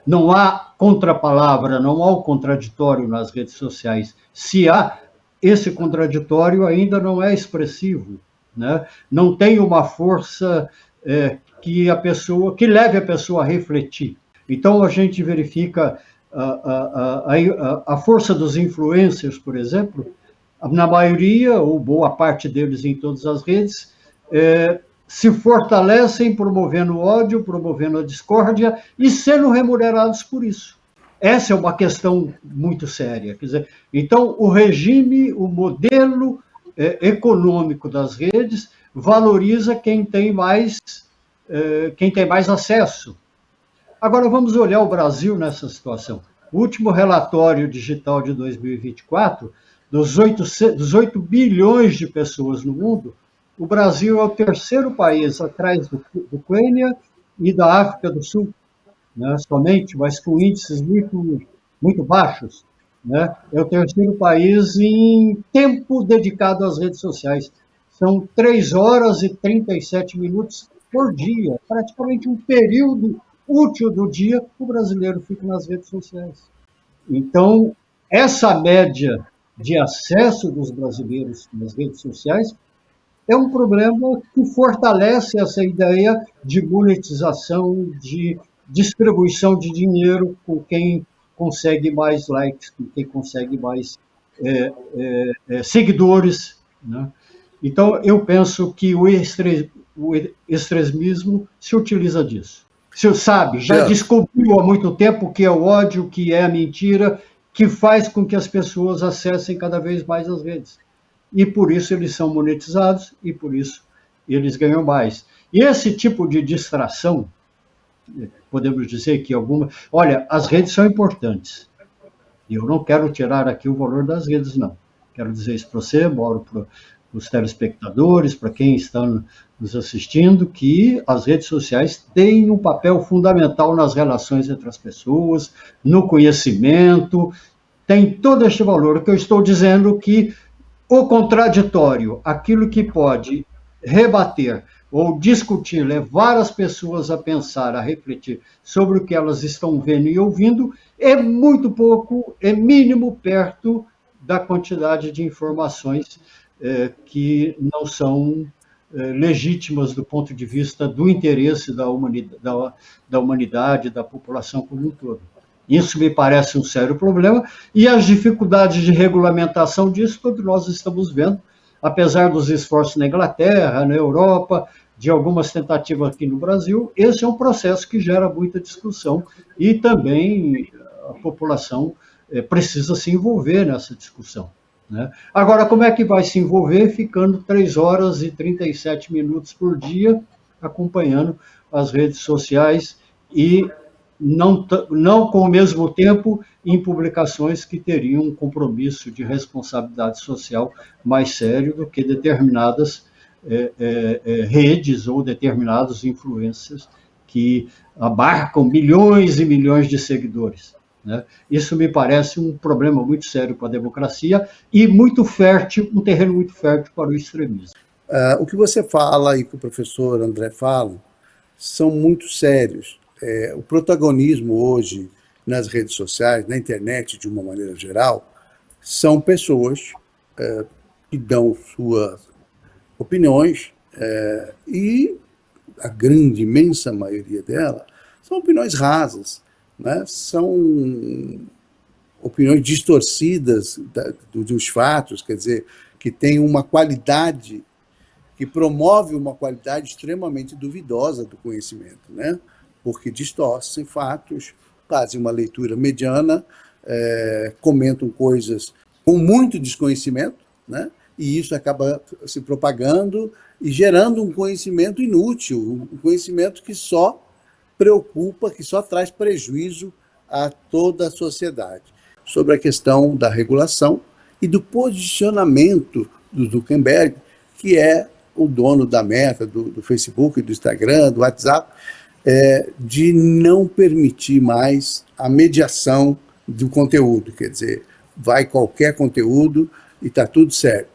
Não há contrapalavra, não há o contraditório nas redes sociais. Se há, esse contraditório ainda não é expressivo, né? Não tem uma força que leve a pessoa a refletir. Então, a gente verifica a força dos influencers, por exemplo, na maioria, ou boa parte deles em todas as redes, se fortalecem promovendo o ódio, promovendo a discórdia e sendo remunerados por isso. Essa é uma questão muito séria. Quer dizer, então, o regime, o modelo econômico das redes valoriza quem tem mais acesso. Agora, vamos olhar o Brasil nessa situação. O último relatório digital de 2024, dos 8 bilhões de pessoas no mundo, o Brasil é o terceiro país, atrás do Quênia e da África do Sul, né, somente, mas com índices muito, muito baixos. Né? É o terceiro país em tempo dedicado às redes sociais. São 3 horas e 37 minutos por dia, praticamente um período útil do dia, o brasileiro fica nas redes sociais. Então, essa média de acesso dos brasileiros nas redes sociais é um problema que fortalece essa ideia de monetização, de distribuição de dinheiro com quem consegue mais likes, com quem consegue mais seguidores, né? Então, eu penso que o extremismo se utiliza disso. Você sabe, já descobriu há muito tempo que é o ódio, que é a mentira, que faz com que as pessoas acessem cada vez mais as redes. E por isso eles são monetizados e por isso eles ganham mais. E esse tipo de distração, podemos dizer que Olha, as redes são importantes. E eu não quero tirar aqui o valor das redes, não. Quero dizer isso para você, Mauro, para os telespectadores, para quem está nos assistindo, que as redes sociais têm um papel fundamental nas relações entre as pessoas, no conhecimento, tem todo este valor. O que eu estou dizendo é que o contraditório, aquilo que pode rebater ou discutir, levar as pessoas a pensar, a refletir sobre o que elas estão vendo e ouvindo, é muito pouco, é mínimo perto da quantidade de informações que não são legítimas do ponto de vista do interesse da humanidade, da população como um todo. Isso me parece um sério problema, e as dificuldades de regulamentação disso todos nós estamos vendo, apesar dos esforços na Inglaterra, na Europa, de algumas tentativas aqui no Brasil. Esse é um processo que gera muita discussão e também a população precisa se envolver nessa discussão, né? Agora, como é que vai se envolver ficando 3 horas e 37 minutos por dia acompanhando as redes sociais e não com o mesmo tempo em publicações que teriam um compromisso de responsabilidade social mais sério do que determinadas redes ou determinados influencers que abarcam milhões e milhões de seguidores, né? Isso me parece um problema muito sério para a democracia e muito fértil, um terreno muito fértil para o extremismo. O que você fala e que o professor André fala são muito sérios. O protagonismo hoje nas redes sociais, na internet de uma maneira geral, são pessoas que dão suas opiniões e a grande, imensa maioria delas são opiniões rasas, né? São opiniões distorcidas dos fatos, quer dizer, que tem uma qualidade, que promove uma qualidade extremamente duvidosa do conhecimento, né? Porque distorcem fatos, fazem uma leitura mediana comentam coisas com muito desconhecimento, né? E isso acaba se propagando e gerando um conhecimento inútil, um conhecimento que só preocupa, que só traz prejuízo a toda a sociedade. Sobre a questão da regulação e do posicionamento do Zuckerberg, que é o dono da Meta, do Facebook, do Instagram, do WhatsApp, de não permitir mais a mediação do conteúdo, quer dizer, vai qualquer conteúdo e está tudo certo,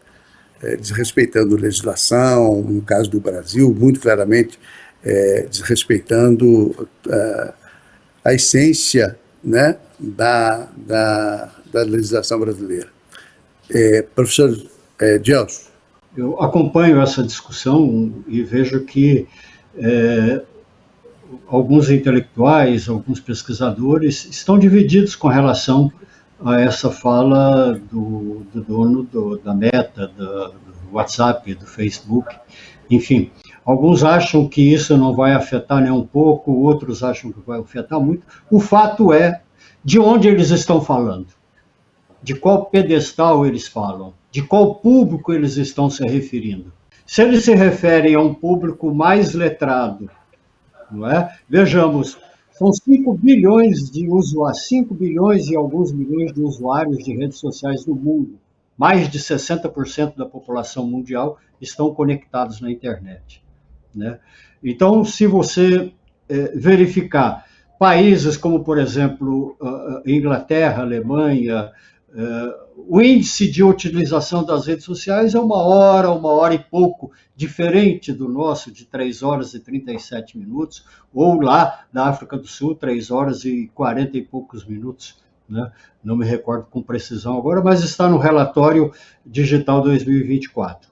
desrespeitando legislação, no caso do Brasil, muito claramente, desrespeitando a essência, né, da legislação brasileira. Professor Gelson. Eu acompanho essa discussão e vejo que alguns intelectuais, alguns pesquisadores estão divididos com relação a essa fala do dono da Meta, do WhatsApp, do Facebook, enfim. Alguns acham que isso não vai afetar nem um pouco, outros acham que vai afetar muito. O fato é de onde eles estão falando, de qual pedestal eles falam, de qual público eles estão se referindo. Se eles se referem a um público mais letrado, não é? Vejamos, são 5 bilhões de usuários, 5 bilhões e alguns milhões de usuários de redes sociais no mundo. Mais de 60% da população mundial estão conectados na internet, né? Então, se você verificar países como, por exemplo, Inglaterra, Alemanha, o índice de utilização das redes sociais é uma hora e pouco, diferente do nosso, de 3 horas e 37 minutos, ou lá na África do Sul, 3 horas e 40 e poucos minutos, né? Não me recordo com precisão agora, mas está no relatório digital 2024.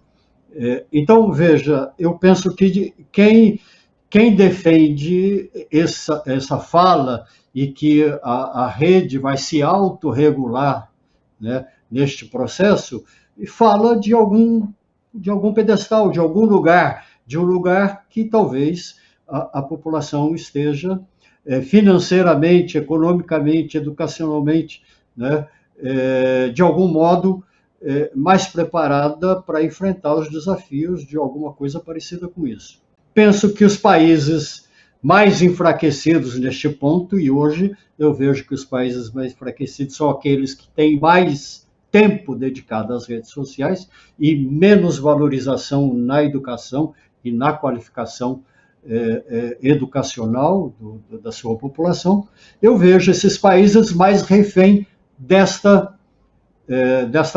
Então, veja, eu penso que quem defende essa fala e que a rede vai se autorregular, né, neste processo, fala de algum pedestal, de algum lugar, de um lugar que talvez a população esteja financeiramente, economicamente, educacionalmente, né, de algum modo mais preparada para enfrentar os desafios de alguma coisa parecida com isso. Penso que os países mais enfraquecidos neste ponto, e hoje eu vejo que os países mais enfraquecidos são aqueles que têm mais tempo dedicado às redes sociais e menos valorização na educação e na qualificação educacional da sua população. Eu vejo esses países mais refém desta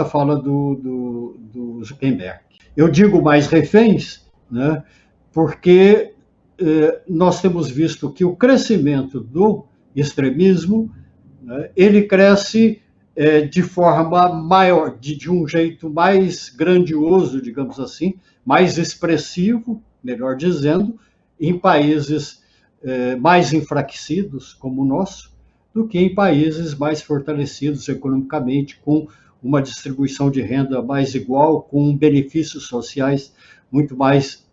fala do Zuckerberg. Eu digo mais reféns, né, porque nós temos visto que o crescimento do extremismo, né, ele cresce de forma maior, de um jeito mais grandioso, digamos assim, mais expressivo, melhor dizendo, em países mais enfraquecidos, como o nosso, do que em países mais fortalecidos economicamente, com uma distribuição de renda mais igual, com benefícios sociais muito mais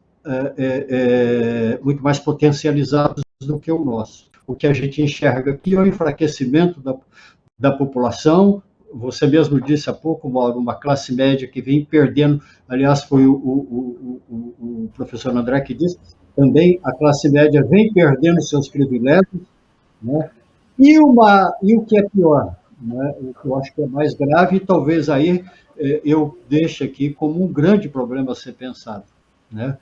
potencializados do que o nosso. O que a gente enxerga aqui é o enfraquecimento da população. Você mesmo disse há pouco, Mauro, uma classe média que vem perdendo, aliás, foi o professor André que disse, também a classe média vem perdendo seus privilégios, né? E o que é pior, né? O que eu acho que é mais grave, e talvez aí eu deixe aqui como um grande problema a ser pensado, né?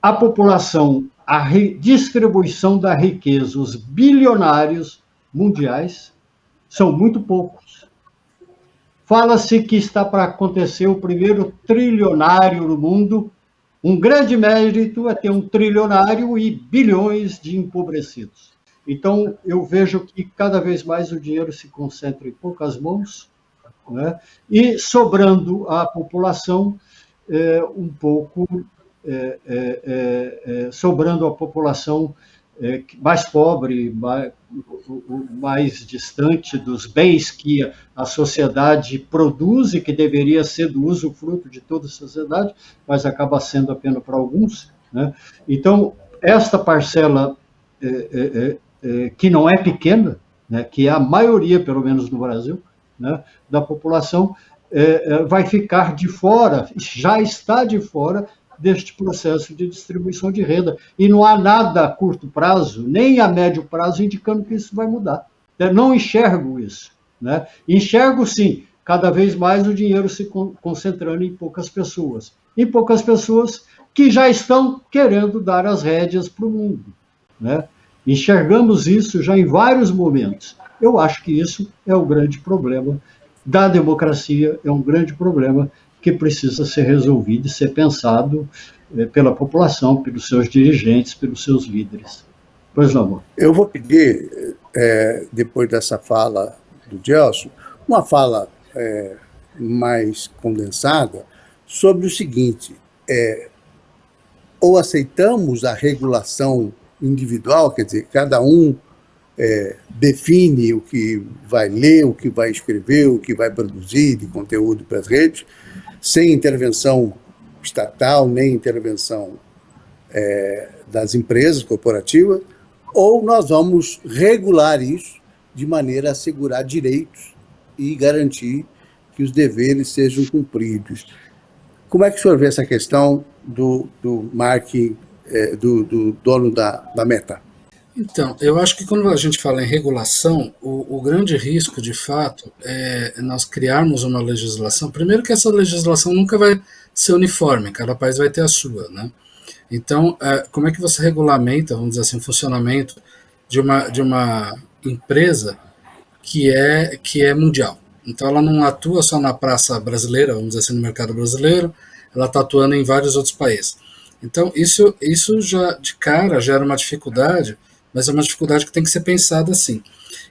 A população, a distribuição da riqueza, os bilionários mundiais são muito poucos. Fala-se que está para acontecer o primeiro trilionário no mundo. Um grande mérito é ter um trilionário e bilhões de empobrecidos. Então, eu vejo que cada vez mais o dinheiro se concentra em poucas mãos, né? E sobrando à população um pouco, sobrando à população mais pobre, mais distante dos bens que a sociedade produz e que deveria ser do usufruto de toda a sociedade, mas acaba sendo apenas para alguns, né? Então, esta parcela que não é pequena, né, que é a maioria, pelo menos no Brasil, né, da população, vai ficar de fora, já está de fora deste processo de distribuição de renda. E não há nada a curto prazo, nem a médio prazo, indicando que isso vai mudar. Eu não enxergo isso. Né? Enxergo, sim, cada vez mais o dinheiro se concentrando em poucas pessoas. Em poucas pessoas que já estão querendo dar as rédeas para o mundo. Né? Enxergamos isso já em vários momentos. Eu acho que isso é o grande problema da democracia, é um grande problema que precisa ser resolvido e ser pensado pela população, pelos seus dirigentes, pelos seus líderes. Pois não, amor. Eu vou pedir, depois dessa fala do Gelson, uma fala mais condensada sobre o seguinte: ou aceitamos a regulação individual, quer dizer, cada um define o que vai ler, o que vai escrever, o que vai produzir de conteúdo para as redes, sem intervenção estatal, nem intervenção das empresas corporativas, ou nós vamos regular isso de maneira a assegurar direitos e garantir que os deveres sejam cumpridos. Como é que o senhor vê essa questão do Mark, do dono da Meta? Então, eu acho que quando a gente fala em regulação, o grande risco, de fato, é nós criarmos uma legislação. Primeiro que essa legislação nunca vai ser uniforme, cada país vai ter a sua, né? Então, como é que você regulamenta, vamos dizer assim, o funcionamento de uma empresa que é mundial? Então, ela não atua só na praça brasileira, vamos dizer assim, no mercado brasileiro, ela está atuando em vários outros países. Então, isso já de cara gera uma dificuldade, mas é uma dificuldade que tem que ser pensada assim.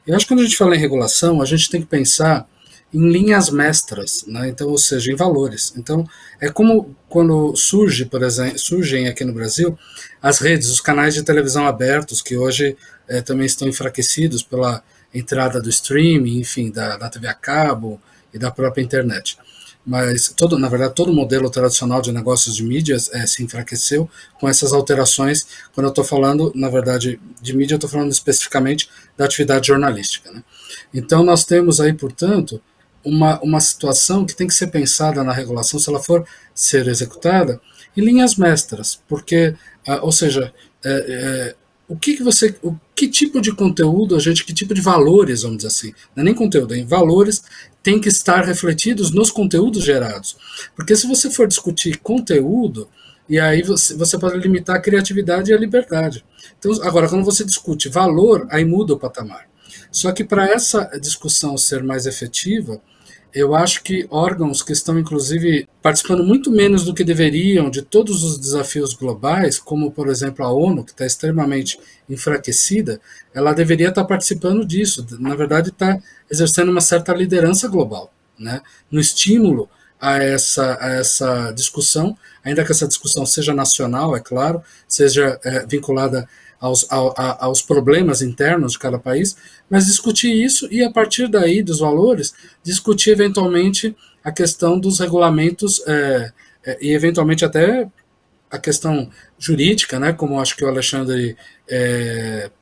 Eu acho que quando a gente fala em regulação, a gente tem que pensar em linhas mestras, né? Então, ou seja, em valores. Então, é como quando surgem aqui no Brasil as redes, os canais de televisão abertos, que hoje também estão enfraquecidos pela entrada do streaming, enfim, da TV a cabo e da própria internet. Mas, na verdade, todo o modelo tradicional de negócios de mídias se enfraqueceu com essas alterações. Quando eu estou falando, na verdade, de mídia, eu estou falando especificamente da atividade jornalística, né? Então, nós temos aí, portanto, uma situação que tem que ser pensada na regulação, se ela for ser executada, em linhas mestras, porque, ou seja, que tipo de conteúdo que tipo de valores, vamos dizer assim, não é nem conteúdo, valores tem que estar refletidos nos conteúdos gerados. Porque se você for discutir conteúdo, e aí você pode limitar a criatividade e a liberdade. Então, agora, quando você discute valor, aí muda o patamar. Só que para essa discussão ser mais efetiva, eu acho que órgãos que estão, inclusive, participando muito menos do que deveriam de todos os desafios globais, como, por exemplo, a ONU, que está extremamente enfraquecida, ela deveria estar participando disso. Na verdade, está exercendo uma certa liderança global, né, no estímulo a essa discussão, ainda que essa discussão seja nacional, é claro, seja vinculada aos problemas internos de cada país, mas discutir isso e, a partir daí, dos valores, discutir eventualmente a questão dos regulamentos e, eventualmente, até a questão jurídica, né, como acho que o Alexandre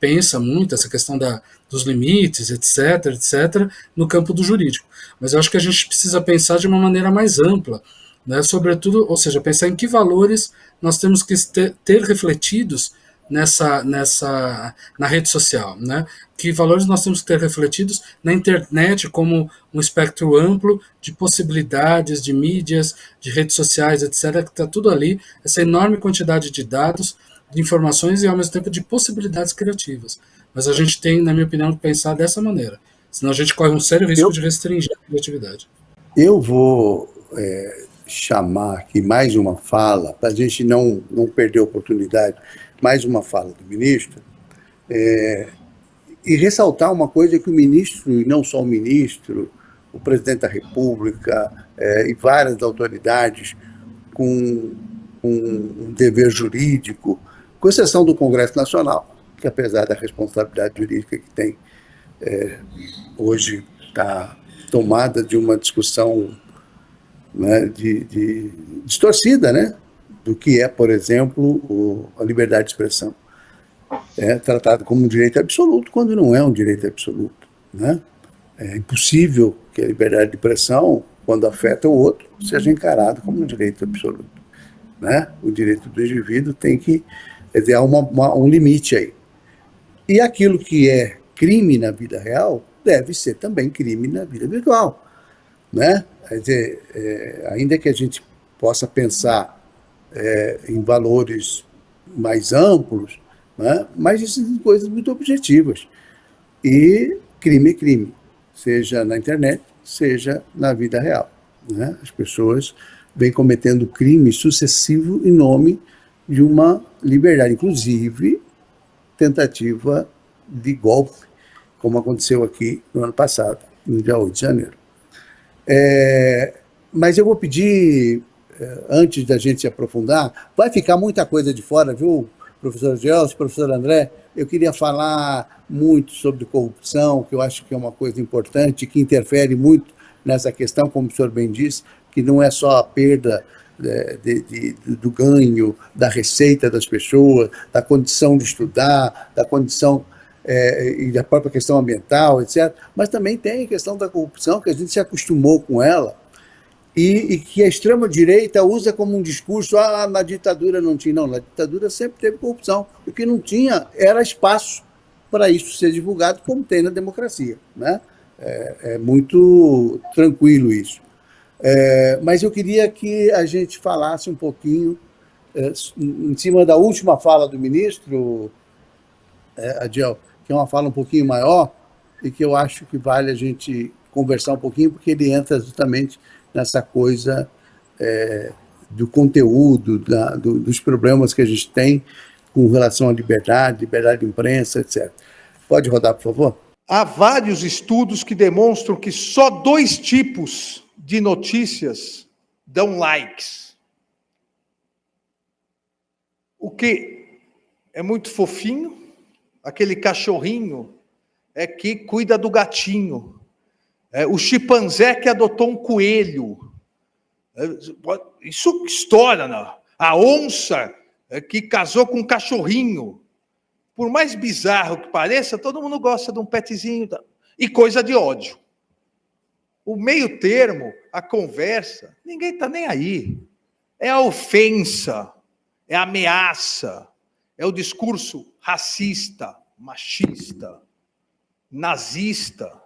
pensa muito, essa questão dos limites, etc., no campo do jurídico. Mas eu acho que a gente precisa pensar de uma maneira mais ampla, né, sobretudo, ou seja, pensar em que valores nós temos que ter refletidos na rede social, né? Que valores nós temos que ter refletidos na internet como um espectro amplo de possibilidades, de mídias, de redes sociais, etc., que está tudo ali, essa enorme quantidade de dados, de informações e, ao mesmo tempo, de possibilidades criativas. Mas a gente tem, na minha opinião, que pensar dessa maneira, senão a gente corre um sério risco de restringir a criatividade. Eu vou chamar aqui mais uma fala, para a gente não perder a oportunidade, mais uma fala do ministro, e ressaltar uma coisa que o ministro, e não só o ministro, o presidente da República e várias autoridades com um dever jurídico, com exceção do Congresso Nacional, que apesar da responsabilidade jurídica que tem, hoje está tomada de uma discussão, né, distorcida, né, do que é, por exemplo, a liberdade de expressão. É tratado como um direito absoluto, quando não é um direito absoluto. né? É impossível que a liberdade de expressão, quando afeta o outro, seja encarado como um direito absoluto, né? O direito do indivíduo tem que ter um limite aí. E aquilo que é crime na vida real deve ser também crime na vida virtual, né? Quer dizer, ainda que a gente possa pensar em valores mais amplos, né? Mas isso são coisas muito objetivas. E crime é crime, seja na internet, seja na vida real, né? As pessoas vêm cometendo crimes sucessivos em nome de uma liberdade, inclusive tentativa de golpe, como aconteceu aqui no ano passado, no dia 8 de janeiro. Mas eu vou pedir, antes da gente se aprofundar, vai ficar muita coisa de fora, viu, professor Gelson, professor André? Eu queria falar muito sobre corrupção, que eu acho que é uma coisa importante, que interfere muito nessa questão, como o senhor bem disse, que não é só a perda do ganho, da receita das pessoas, da condição de estudar, da condição e da própria questão ambiental, etc. Mas também tem a questão da corrupção, que a gente se acostumou com ela, e que a extrema-direita usa como um discurso, na ditadura não tinha. Não, na ditadura sempre teve corrupção. O que não tinha era espaço para isso ser divulgado, como tem na democracia, né? É muito tranquilo isso. Mas eu queria que a gente falasse um pouquinho, em cima da última fala do ministro, Adiel, que é uma fala um pouquinho maior, e que eu acho que vale a gente conversar um pouquinho, porque ele entra justamente nessa coisa do conteúdo, dos problemas que a gente tem com relação à liberdade de imprensa, etc. Pode rodar, por favor? Há vários estudos que demonstram que só 2 tipos de notícias dão likes. O que é muito fofinho, aquele cachorrinho que cuida do gatinho, o chimpanzé que adotou um coelho. Isso estoura, não? A onça que casou com um cachorrinho. Por mais bizarro que pareça, todo mundo gosta de um petzinho e coisa de ódio. O meio termo, a conversa, ninguém está nem aí. É a ofensa, é a ameaça, é o discurso racista, machista, nazista.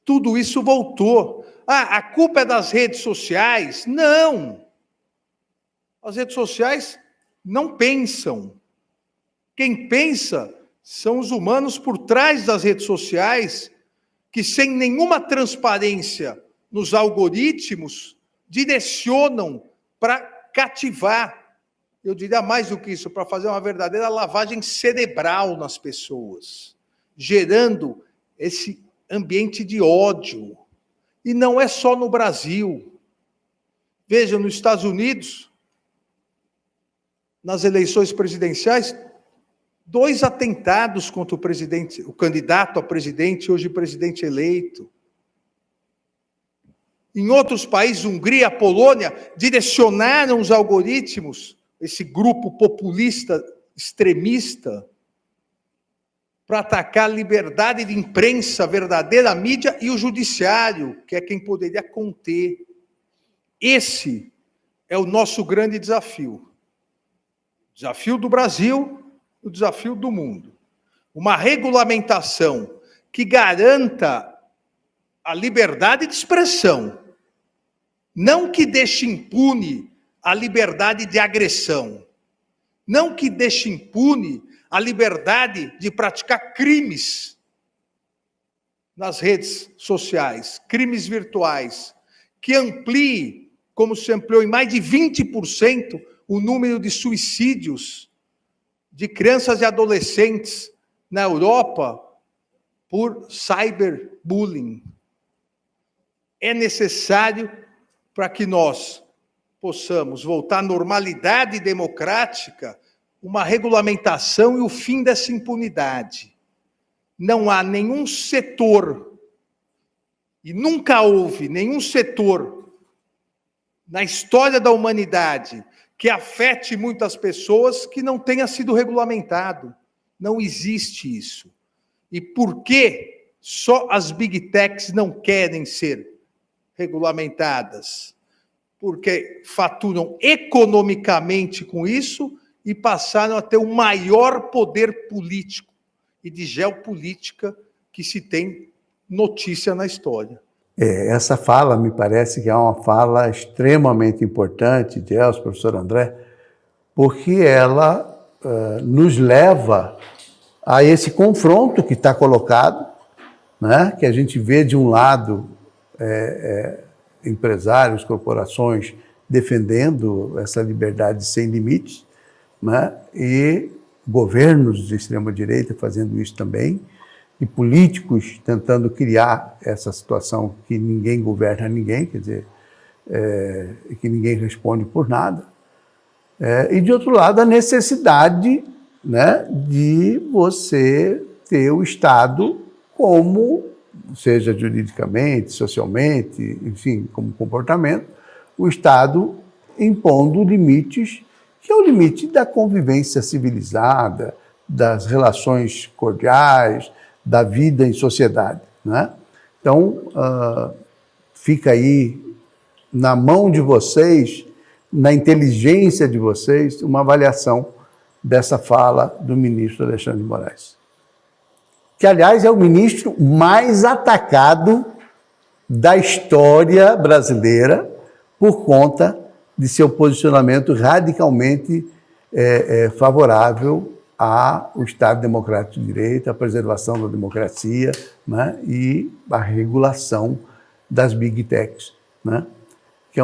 Tudo isso voltou. A culpa é das redes sociais? Não. As redes sociais não pensam. Quem pensa são os humanos por trás das redes sociais, que sem nenhuma transparência nos algoritmos, direcionam para cativar. Eu diria mais do que isso, para fazer uma verdadeira lavagem cerebral nas pessoas, gerando esse ambiente de ódio. E não é só no Brasil. Veja, nos Estados Unidos, nas eleições presidenciais, 2 atentados contra o candidato a presidente, hoje presidente eleito. Em outros países, Hungria, Polônia, direcionaram os algoritmos, esse grupo populista, extremista, para atacar a liberdade de imprensa, a verdadeira mídia e o judiciário, que é quem poderia conter. Esse é o nosso grande desafio. O desafio do Brasil, o desafio do mundo. Uma regulamentação que garanta a liberdade de expressão, não que deixe impune a liberdade de agressão, não que deixe impune a liberdade de praticar crimes nas redes sociais, crimes virtuais, que amplie, como se ampliou em mais de 20%, o número de suicídios de crianças e adolescentes na Europa por cyberbullying. É necessário, para que nós possamos voltar à normalidade democrática, uma regulamentação e o fim dessa impunidade. Não há nenhum setor, e nunca houve nenhum setor na história da humanidade que afete muitas pessoas que não tenha sido regulamentado. Não existe isso. E por que só as big techs não querem ser regulamentadas, porque faturam economicamente com isso e passaram a ter o maior poder político e de geopolítica que se tem notícia na história. Essa fala me parece que é uma fala extremamente importante de Elcio, professor André, porque ela nos leva a esse confronto que está colocado, né? Que a gente vê de um lado empresários, corporações defendendo essa liberdade sem limites, né? E governos de extrema-direita fazendo isso também, e políticos tentando criar essa situação que ninguém governa ninguém, quer dizer, que ninguém responde por nada. E, de outro lado, a necessidade, né, de você ter o Estado como, seja juridicamente, socialmente, enfim, como comportamento, o Estado impondo limites, que é o limite da convivência civilizada, das relações cordiais, da vida em sociedade, né? Então, fica aí na mão de vocês, na inteligência de vocês, uma avaliação dessa fala do ministro Alexandre de Moraes. Que, aliás, é o ministro mais atacado da história brasileira por conta de seu posicionamento radicalmente favorável ao Estado Democrático de Direito, à preservação da democracia, né, e à regulação das big techs, né, que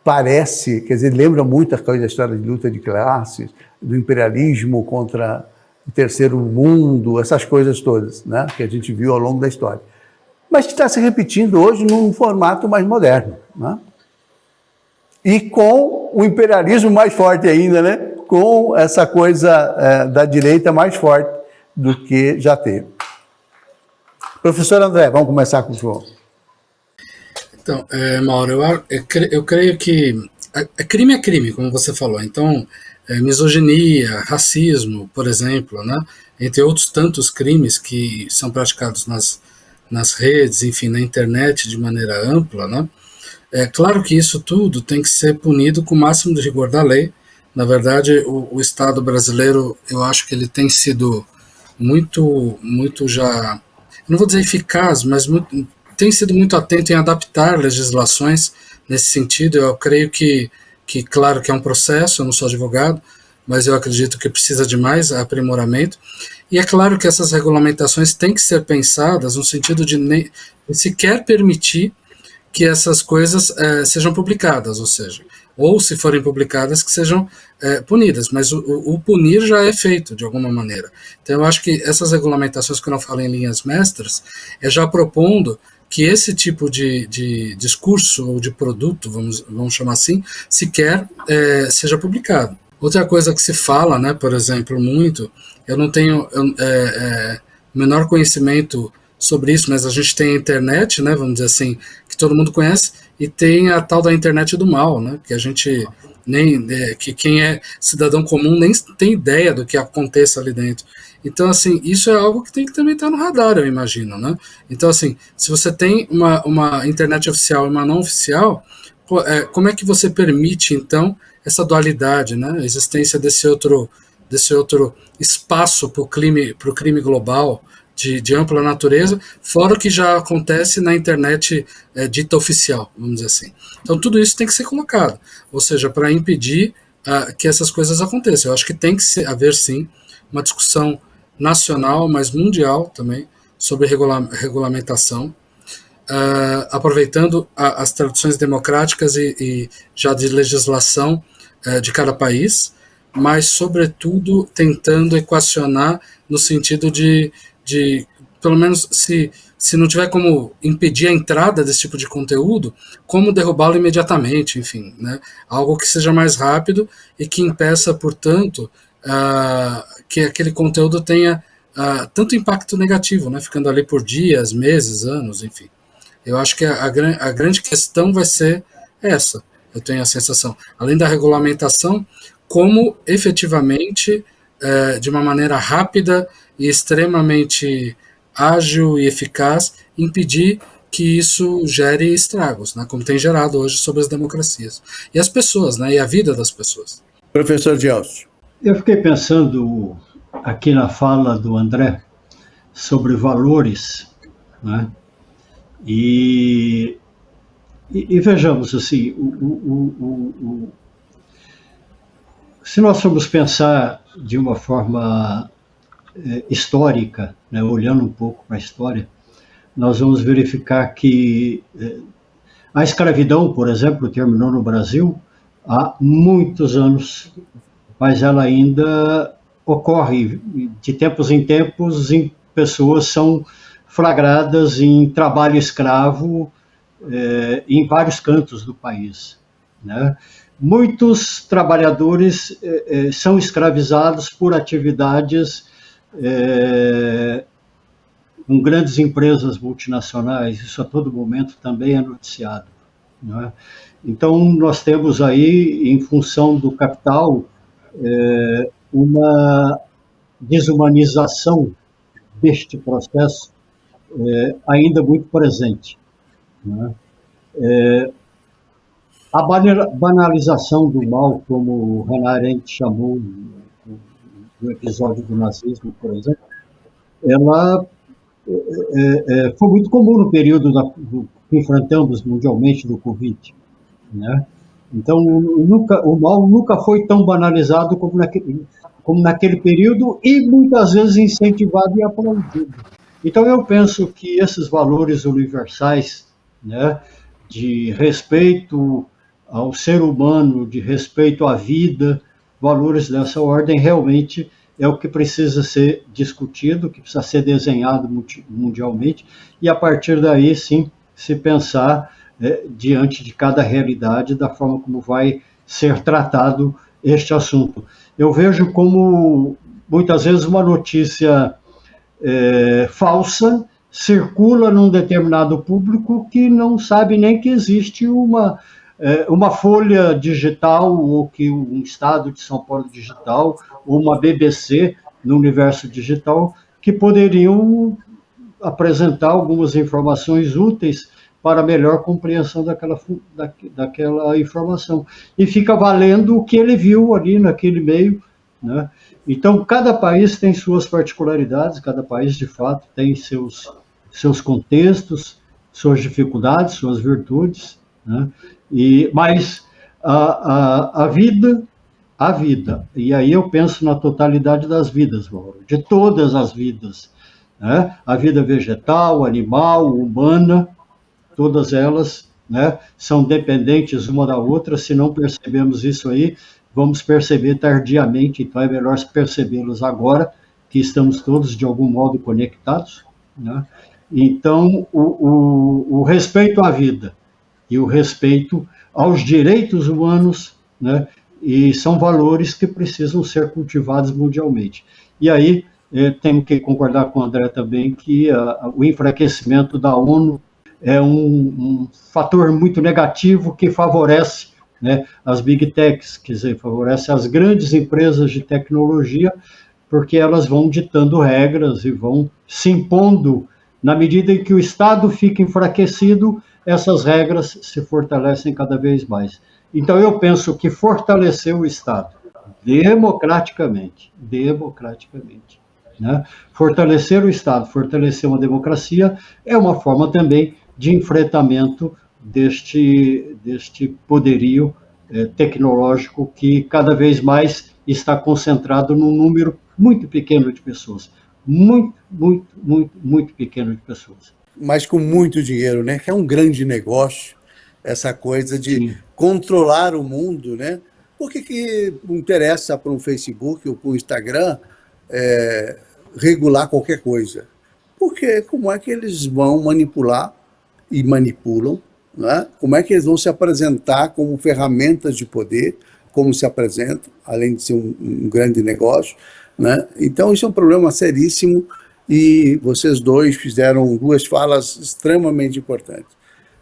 parece, quer dizer, lembra muito a coisa da história de luta de classes, do imperialismo contra o terceiro mundo, essas coisas todas, né, que a gente viu ao longo da história. Mas que está se repetindo hoje num formato mais moderno, né? E com o imperialismo mais forte ainda, né? Com essa coisa da direita mais forte do que já teve. Professor André, vamos começar com o senhor. Então, Mauro, eu creio que crime é crime, como você falou. Então, misoginia, racismo, por exemplo, né? Entre outros tantos crimes que são praticados nas redes, enfim, na internet de maneira ampla, né? É claro que isso tudo tem que ser punido com o máximo de rigor da lei. Na verdade, o Estado brasileiro, eu acho que ele tem sido muito já, não vou dizer eficaz, mas tem sido muito atento em adaptar legislações nesse sentido. Eu creio que claro que é um processo, eu não sou advogado, mas eu acredito que precisa de mais aprimoramento. E é claro que essas regulamentações têm que ser pensadas no sentido de sequer permitir que essas coisas sejam publicadas, ou seja, ou se forem publicadas que sejam punidas, mas o punir já é feito de alguma maneira. Então eu acho que essas regulamentações que eu não falo em linhas mestras, já propondo que esse tipo de discurso ou de produto, vamos chamar assim, sequer seja publicado. Outra coisa que se fala, né, por exemplo, muito, eu não tenho menor conhecimento sobre isso, mas a gente tem a internet, né, vamos dizer assim, que todo mundo conhece, e tem a tal da internet do mal, né, que a gente que quem é cidadão comum nem tem ideia do que aconteça ali dentro. Então, assim, isso é algo que tem que também estar no radar, eu imagino, né. Então, assim, se você tem uma internet oficial e uma não oficial, como é que você permite, então, essa dualidade, né, a existência desse outro espaço para o crime global, de ampla natureza, fora o que já acontece na internet dita oficial, vamos dizer assim. Então tudo isso tem que ser colocado, ou seja, para impedir que essas coisas aconteçam. Eu acho que tem que haver sim uma discussão nacional, mas mundial também, sobre regulamentação, aproveitando as tradições democráticas e já de legislação de cada país, mas sobretudo tentando equacionar no sentido de pelo menos se não tiver como impedir a entrada desse tipo de conteúdo, como derrubá-lo imediatamente, enfim, né? Algo que seja mais rápido e que impeça, portanto, que aquele conteúdo tenha tanto impacto negativo, né? Ficando ali por dias, meses, anos, enfim. Eu acho que a grande questão vai ser essa, eu tenho a sensação, além da regulamentação, como efetivamente, de uma maneira rápida e extremamente ágil e eficaz, impedir que isso gere estragos, né, como tem gerado hoje sobre as democracias. E as pessoas, né, e a vida das pessoas. Professor Gelson. Eu fiquei pensando aqui na fala do André sobre valores, né? E vejamos assim, se nós formos pensar de uma forma histórica, né, olhando um pouco para a história, nós vamos verificar que a escravidão, por exemplo, terminou no Brasil há muitos anos, mas ela ainda ocorre de tempos em tempos, em pessoas são flagradas em trabalho escravo em vários cantos do país, né? Muitos trabalhadores são escravizados por atividades com grandes empresas multinacionais, isso a todo momento também é noticiado, né? Então, nós temos aí, em função do capital, uma desumanização deste processo ainda muito presente, né? A banalização do mal, como o Hannah Arendt chamou no episódio do nazismo, por exemplo, ela foi muito comum no período que enfrentamos mundialmente do Covid, né? Então, o mal nunca foi tão banalizado como naquele período e muitas vezes incentivado e aplaudido. Então, eu penso que esses valores universais, né, de respeito ao ser humano, de respeito à vida, valores dessa ordem, realmente é o que precisa ser discutido, que precisa ser desenhado mundialmente, e a partir daí, sim, se pensar diante de cada realidade, da forma como vai ser tratado este assunto. Eu vejo como, muitas vezes, uma notícia falsa circula num determinado público que não sabe nem que existe uma folha digital, ou que um Estado de São Paulo digital, ou uma BBC no universo digital, que poderiam apresentar algumas informações úteis para a melhor compreensão daquela informação. E fica valendo o que ele viu ali naquele meio, né? Então, cada país tem suas particularidades, cada país, de fato, tem seus contextos, suas dificuldades, suas virtudes, né? Mas a vida, e aí eu penso na totalidade das vidas, Mauro, de todas as vidas, né? A vida vegetal, animal, humana, todas elas, né, são dependentes uma da outra. Se não percebemos isso aí, vamos perceber tardiamente, então é melhor percebê-los agora, que estamos todos de algum modo conectados, né? Então, o respeito à vida e o respeito aos direitos humanos, né, e são valores que precisam ser cultivados mundialmente. E aí, tenho que concordar com o André também que o enfraquecimento da ONU é um fator muito negativo que favorece, né, as big techs, quer dizer, favorece as grandes empresas de tecnologia, porque elas vão ditando regras e vão se impondo. Na medida em que o Estado fica enfraquecido, essas regras se fortalecem cada vez mais. Então, eu penso que fortalecer o Estado democraticamente, né? Fortalecer o Estado, fortalecer uma democracia, é uma forma também de enfrentamento deste poderio tecnológico que cada vez mais está concentrado num número muito pequeno de pessoas. Muito, muito, muito, muito pequeno de pessoas. Mas com muito dinheiro, né? Que é um grande negócio, essa coisa de Sim. controlar o mundo, né? Por que interessa para um Facebook ou para um Instagram regular qualquer coisa? Porque como é que eles vão manipular e manipulam, né? Como é que eles vão se apresentar como ferramentas de poder, como se apresentam, além de ser um grande negócio, né? Então, isso é um problema seríssimo e vocês dois fizeram duas falas extremamente importantes.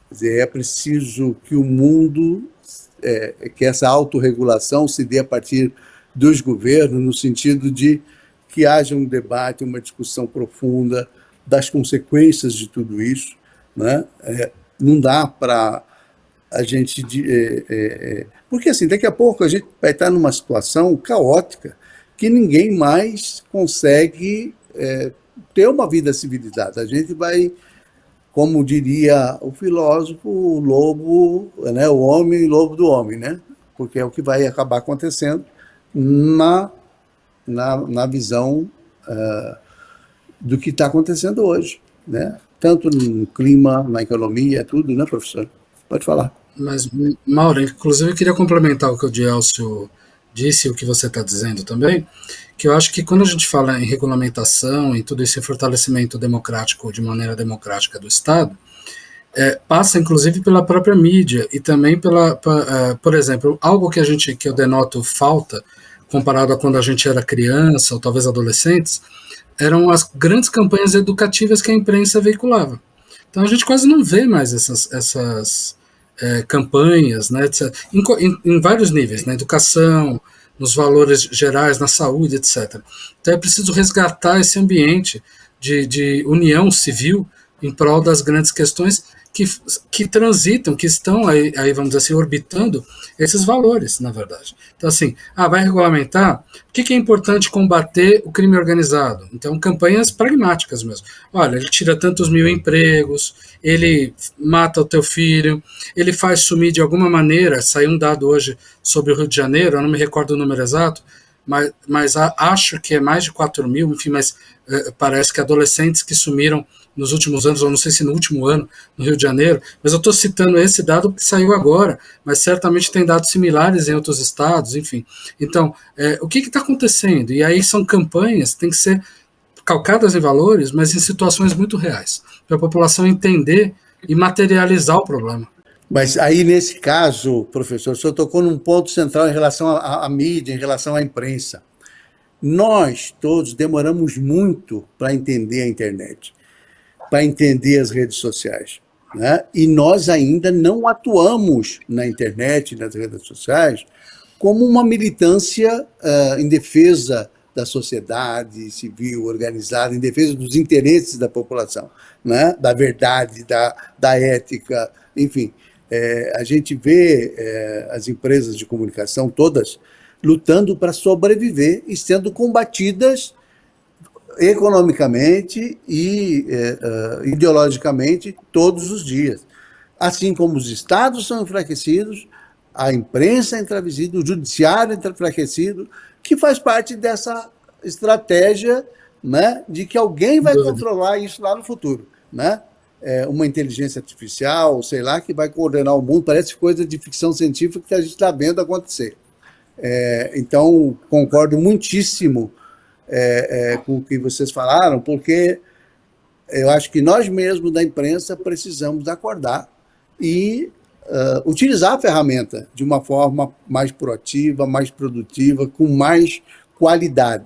Quer dizer, é preciso que o mundo, que essa autorregulação se dê a partir dos governos, no sentido de que haja um debate, uma discussão profunda das consequências de tudo isso, né? Não dá para a gente... porque, assim, daqui a pouco a gente vai estar numa situação caótica que ninguém mais consegue ter uma vida civilizada. A gente vai, como diria o filósofo, o lobo, né? O homem e lobo do homem, né? Porque é o que vai acabar acontecendo na visão do que está acontecendo hoje, né? Tanto no clima, na economia, tudo, né, professor? Pode falar. Mas, Mauro, inclusive eu queria complementar o que o Dielcio disse, o que você está dizendo também, que eu acho que quando a gente fala em regulamentação, em tudo isso, em fortalecimento democrático, de maneira democrática do Estado, passa inclusive pela própria mídia e também por exemplo, algo que eu denoto falta, comparado a quando a gente era criança, ou talvez adolescentes, eram as grandes campanhas educativas que a imprensa veiculava. Então a gente quase não vê mais essas campanhas, né, em vários níveis, na educação, nos valores gerais, na saúde, etc. Então é preciso resgatar esse ambiente de união civil em prol das grandes questões que transitam, que estão aí, vamos dizer assim, orbitando esses valores, na verdade. Então, assim, vai regulamentar, o que é importante combater o crime organizado? Então, campanhas pragmáticas mesmo. Olha, ele tira tantos mil empregos, ele mata o teu filho, ele faz sumir de alguma maneira, saiu um dado hoje sobre o Rio de Janeiro, eu não me recordo o número exato, mas acho que é mais de 4 mil, enfim, mas parece que adolescentes que sumiram nos últimos anos, ou não sei se no último ano, no Rio de Janeiro, mas eu estou citando esse dado que saiu agora, mas certamente tem dados similares em outros estados, enfim. Então, o que está acontecendo? E aí são campanhas que têm que ser calcadas em valores, mas em situações muito reais, para a população entender e materializar o problema. Mas aí, nesse caso, professor, o senhor tocou num ponto central em relação à mídia, em relação à imprensa. Nós todos demoramos muito para entender a internet, para entender as redes sociais, né? E nós ainda não atuamos na internet, nas redes sociais, como uma militância em defesa da sociedade civil organizada, em defesa dos interesses da população, né? Da verdade, da ética, enfim. A gente vê as empresas de comunicação todas lutando para sobreviver e sendo combatidas economicamente e ideologicamente todos os dias. Assim como os estados são enfraquecidos, a imprensa é enfraquecida, o judiciário é enfraquecido, que faz parte dessa estratégia, né, de que alguém vai controlar isso lá no futuro, né? Uma inteligência artificial, sei lá, que vai coordenar o mundo, parece coisa de ficção científica que a gente está vendo acontecer. Então, concordo muitíssimo com o que vocês falaram, porque eu acho que nós mesmos da imprensa precisamos acordar e utilizar a ferramenta de uma forma mais proativa, mais produtiva, com mais qualidade.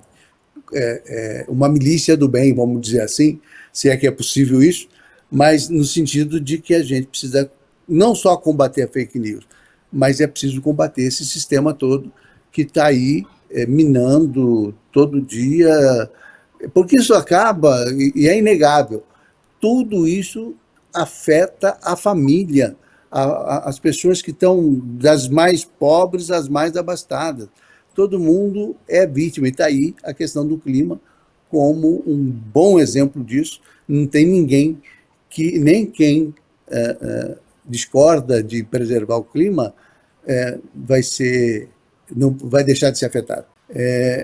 Uma milícia do bem, vamos dizer assim, se é que é possível isso, mas no sentido de que a gente precisa não só combater a fake news, mas é preciso combater esse sistema todo que está aí minando todo dia, porque isso acaba, e é inegável, tudo isso afeta a família, as pessoas que estão das mais pobres às mais abastadas. Todo mundo é vítima, e está aí a questão do clima como um bom exemplo disso. Não tem ninguém nem quem discorda de preservar o clima não vai deixar de ser afetado.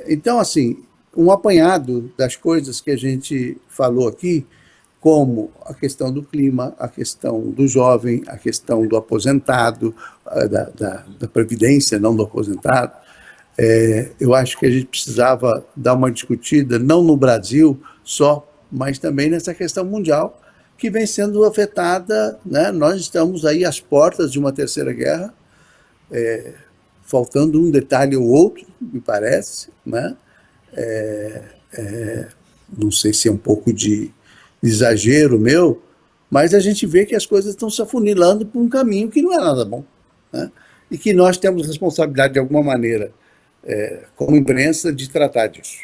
Então, assim, um apanhado das coisas que a gente falou aqui, como a questão do clima, a questão do jovem, a questão do aposentado, da previdência, não do aposentado, eu acho que a gente precisava dar uma discutida, não no Brasil só, mas também nessa questão mundial, que vem sendo afetada, né? Nós estamos aí às portas de uma terceira guerra, faltando um detalhe ou outro, me parece, né? Não sei se é um pouco de exagero meu, mas a gente vê que as coisas estão se afunilando por um caminho que não é nada bom, né? E que nós temos responsabilidade, de alguma maneira, como imprensa, de tratar disso.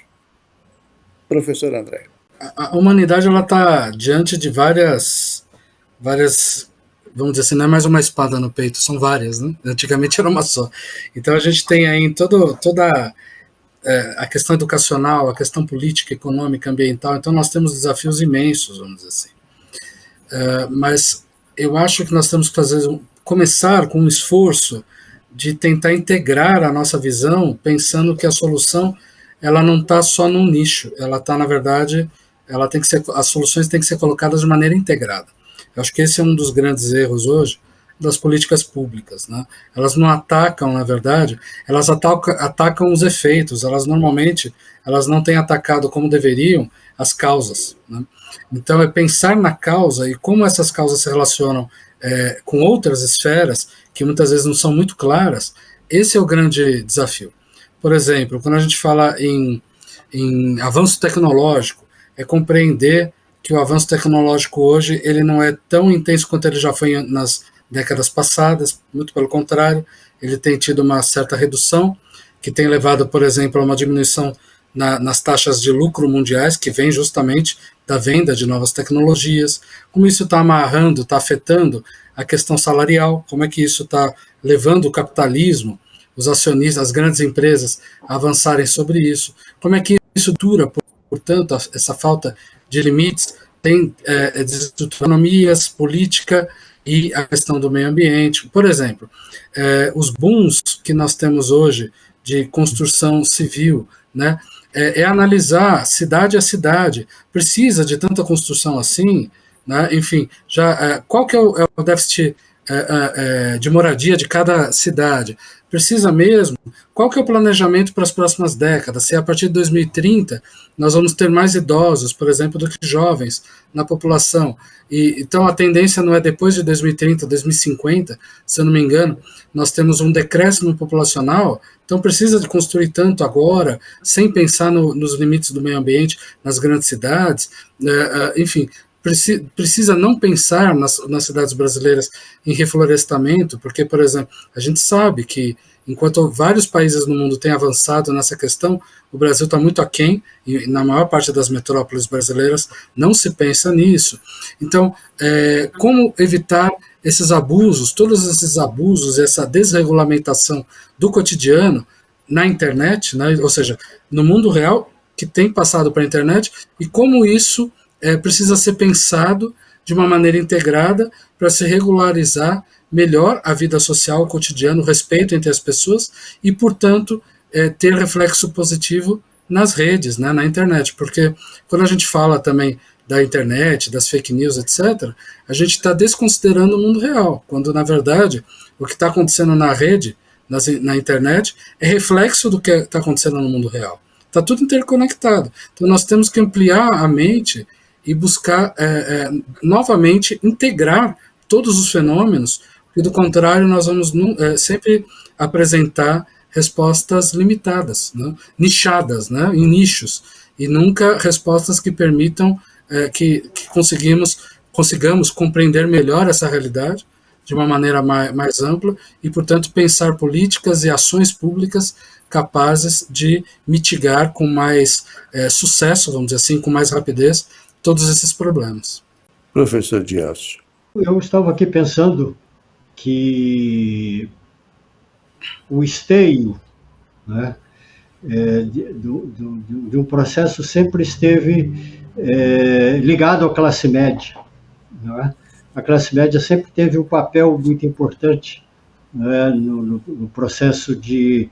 Professor André. A humanidade ela está diante de várias, vamos dizer assim, não é mais uma espada no peito, são várias, né? Antigamente era uma só. Então a gente tem aí toda a questão educacional, a questão política, econômica, ambiental. Então nós temos desafios imensos, vamos dizer assim. Mas eu acho que nós temos que fazer, começar com um esforço de tentar integrar a nossa visão, pensando que a solução ela não está só num nicho, ela está, na verdade, ela tem que ser, as soluções têm que ser colocadas de maneira integrada. Eu acho que esse é um dos grandes erros hoje das políticas públicas, né? Elas não atacam, na verdade, elas atacam os efeitos, elas não têm atacado como deveriam as causas, né? Então é pensar na causa e como essas causas se relacionam com outras esferas, que muitas vezes não são muito claras. Esse é o grande desafio. Por exemplo, quando a gente fala em avanço tecnológico, é compreender que o avanço tecnológico hoje ele não é tão intenso quanto ele já foi nas décadas passadas, muito pelo contrário, ele tem tido uma certa redução, que tem levado, por exemplo, a uma diminuição nas taxas de lucro mundiais, que vem justamente da venda de novas tecnologias, como isso está amarrando, está afetando a questão salarial, como é que isso está levando o capitalismo, os acionistas, as grandes empresas a avançarem sobre isso, como é que isso dura, portanto, essa falta de limites tem economias, política e a questão do meio ambiente. Por exemplo, os booms que nós temos hoje de construção civil, né, analisar cidade a cidade. Precisa de tanta construção assim? Né? Enfim, qual que é o déficit de moradia de cada cidade? Precisa mesmo? Qual que é o planejamento para as próximas décadas? Se a partir de 2030 nós vamos ter mais idosos, por exemplo, do que jovens na população. Então a tendência não é depois de 2030, 2050, se eu não me engano, nós temos um decréscimo populacional, então precisa de construir tanto agora, sem pensar nos limites do meio ambiente, nas grandes cidades, enfim, precisa não pensar nas cidades brasileiras em reflorestamento, porque, por exemplo, a gente sabe que enquanto vários países no mundo têm avançado nessa questão, o Brasil está muito aquém, e na maior parte das metrópoles brasileiras não se pensa nisso. Então, como evitar esses abusos, todos esses abusos, essa desregulamentação do cotidiano na internet, né, ou seja, no mundo real, que tem passado para a internet, e como isso precisa ser pensado de uma maneira integrada para se regularizar melhor a vida social, o cotidiano, o respeito entre as pessoas e, portanto, ter reflexo positivo nas redes, né, na internet. Porque quando a gente fala também da internet, das fake news, etc., a gente está desconsiderando o mundo real, quando, na verdade, o que está acontecendo na rede, na internet, é reflexo do que está acontecendo no mundo real. Está tudo interconectado. Então, nós temos que ampliar a mente e buscar novamente integrar todos os fenômenos, porque do contrário nós vamos sempre apresentar respostas limitadas, né, nichadas, né, em nichos, e nunca respostas que permitam que consigamos compreender melhor essa realidade de uma maneira mais ampla e, portanto, pensar políticas e ações públicas capazes de mitigar com mais sucesso, vamos dizer assim, com mais rapidez, todos esses problemas. Professor Gelcio. Eu estava aqui pensando que o esteio, né, de um processo sempre esteve ligado à classe média. Né? A classe média sempre teve um papel muito importante, né, no processo de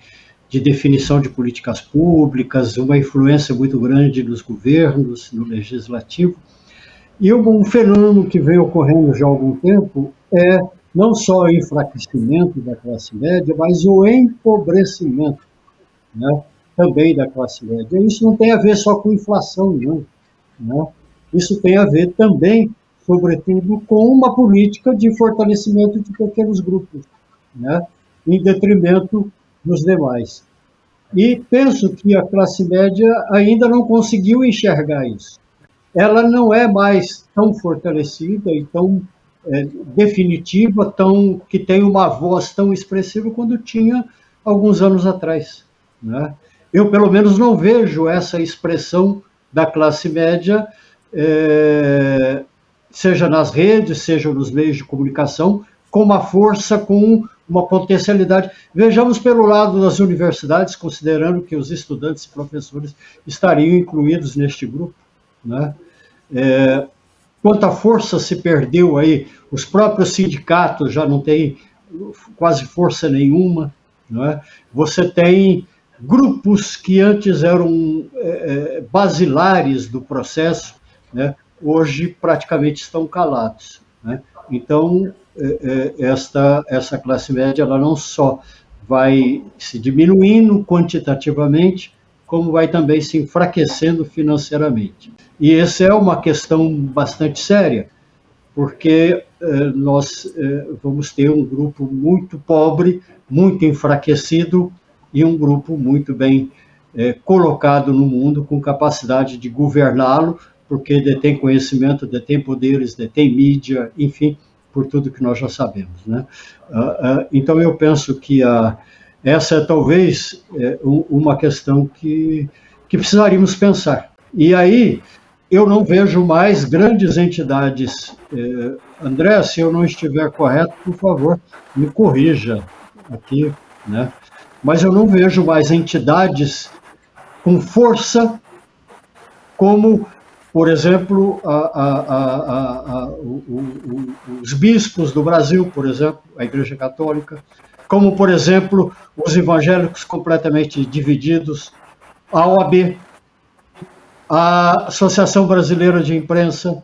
definição de políticas públicas, uma influência muito grande nos governos, no legislativo. E um fenômeno que vem ocorrendo já há algum tempo é não só o enfraquecimento da classe média, mas o empobrecimento, né, também da classe média. Isso não tem a ver só com inflação, não. Né? Isso tem a ver também, sobretudo, com uma política de fortalecimento de pequenos grupos, né, em detrimento dos demais. E penso que a classe média ainda não conseguiu enxergar isso. Ela não é mais tão fortalecida e tão definitiva, que tem uma voz tão expressiva quando tinha alguns anos atrás. Né? Eu, pelo menos, não vejo essa expressão da classe média, seja nas redes, seja nos meios de comunicação, com uma força, com uma potencialidade. Vejamos pelo lado das universidades, considerando que os estudantes e professores estariam incluídos neste grupo, né? Quanta força se perdeu aí, os próprios sindicatos já não têm quase força nenhuma, não é? Você tem grupos que antes eram basilares do processo, né? Hoje praticamente estão calados, né? Então, essa classe média ela não só vai se diminuindo quantitativamente, como vai também se enfraquecendo financeiramente. E essa é uma questão bastante séria, porque nós vamos ter um grupo muito pobre, muito enfraquecido, e um grupo muito bem colocado no mundo, com capacidade de governá-lo, porque detém conhecimento, detém poderes, detém mídia, enfim, por tudo que nós já sabemos, né? Então, eu penso que essa é talvez uma questão que precisaríamos pensar. E aí, eu não vejo mais grandes entidades. André, se eu não estiver correto, por favor, me corrija aqui, né? Mas eu não vejo mais entidades com força como, por exemplo, os bispos do Brasil, por exemplo, a Igreja Católica, como, por exemplo, os evangélicos completamente divididos, a OAB, a Associação Brasileira de Imprensa,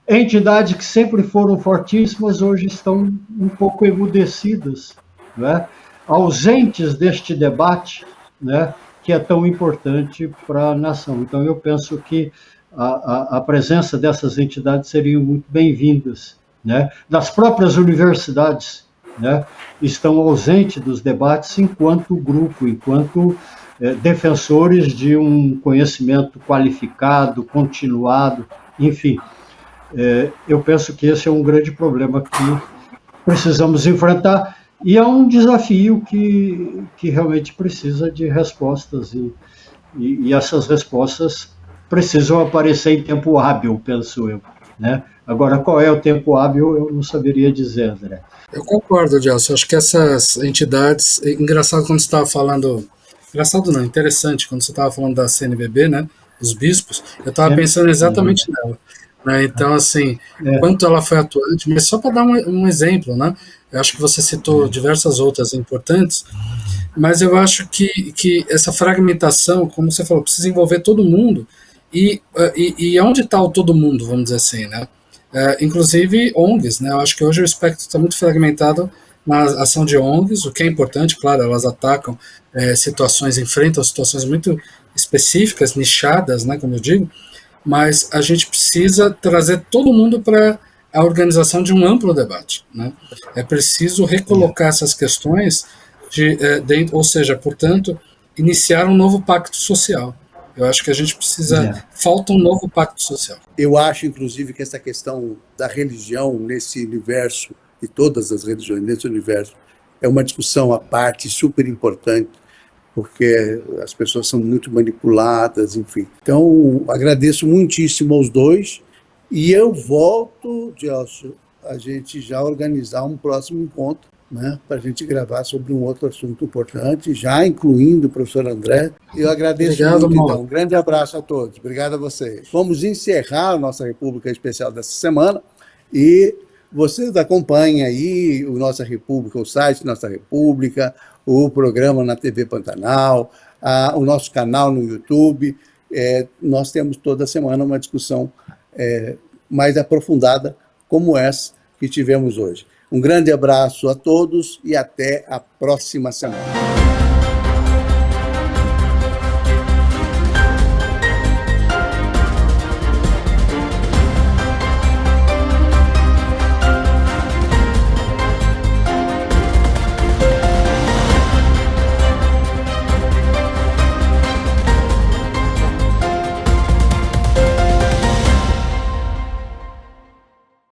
entidades que sempre foram fortíssimas, hoje estão um pouco emudecidas, né? Ausentes deste debate, né, que é tão importante para a nação. Então, eu penso que a presença dessas entidades seriam muito bem-vindas, né? Das próprias universidades, né, estão ausentes dos debates enquanto grupo, enquanto defensores de um conhecimento qualificado, continuado, enfim. Eu penso que esse é um grande problema que precisamos enfrentar, e é um desafio que realmente precisa de respostas, e essas respostas precisam aparecer em tempo hábil, penso eu, né? Agora, qual é o tempo hábil, eu não saberia dizer, André. Eu concordo, Gelson. Acho que essas entidades... Engraçado quando você estava falando... Engraçado não, interessante, quando você estava falando da CNBB, né? Os bispos, eu estava pensando exatamente nela. Né? Então, assim, quanto ela foi atuante, mas só para dar um exemplo, né? Eu acho que você citou diversas outras importantes, mas eu acho que essa fragmentação, como você falou, precisa envolver todo mundo, e onde está o todo mundo, vamos dizer assim, né? Inclusive ONGs, né? Eu acho que hoje o espectro está muito fragmentado na ação de ONGs, o que é importante, claro, elas atacam situações, enfrentam situações muito específicas, nichadas, né, como eu digo, mas a gente precisa trazer todo mundo para a organização de um amplo debate, né? É preciso recolocar essas questões, ou seja, portanto, iniciar um novo pacto social. Eu acho que a gente precisa... Falta um novo pacto social. Eu acho, inclusive, que essa questão da religião nesse universo, e todas as religiões nesse universo, é uma discussão à parte super importante, porque as pessoas são muito manipuladas, enfim. Então, agradeço muitíssimo aos dois, e eu volto, Gelson, a gente já organizar um próximo encontro, né, para a gente gravar sobre um outro assunto importante, já incluindo o professor André. Eu agradeço muito, então. Um grande abraço a todos. Obrigado a vocês. Vamos encerrar a nossa República Especial dessa semana, e vocês acompanhem aí o Nossa República, o site Nossa República, o programa na TV Pantanal, o nosso canal no YouTube. Nós temos toda semana uma discussão mais aprofundada como essa que tivemos hoje. Um grande abraço a todos e até a próxima semana.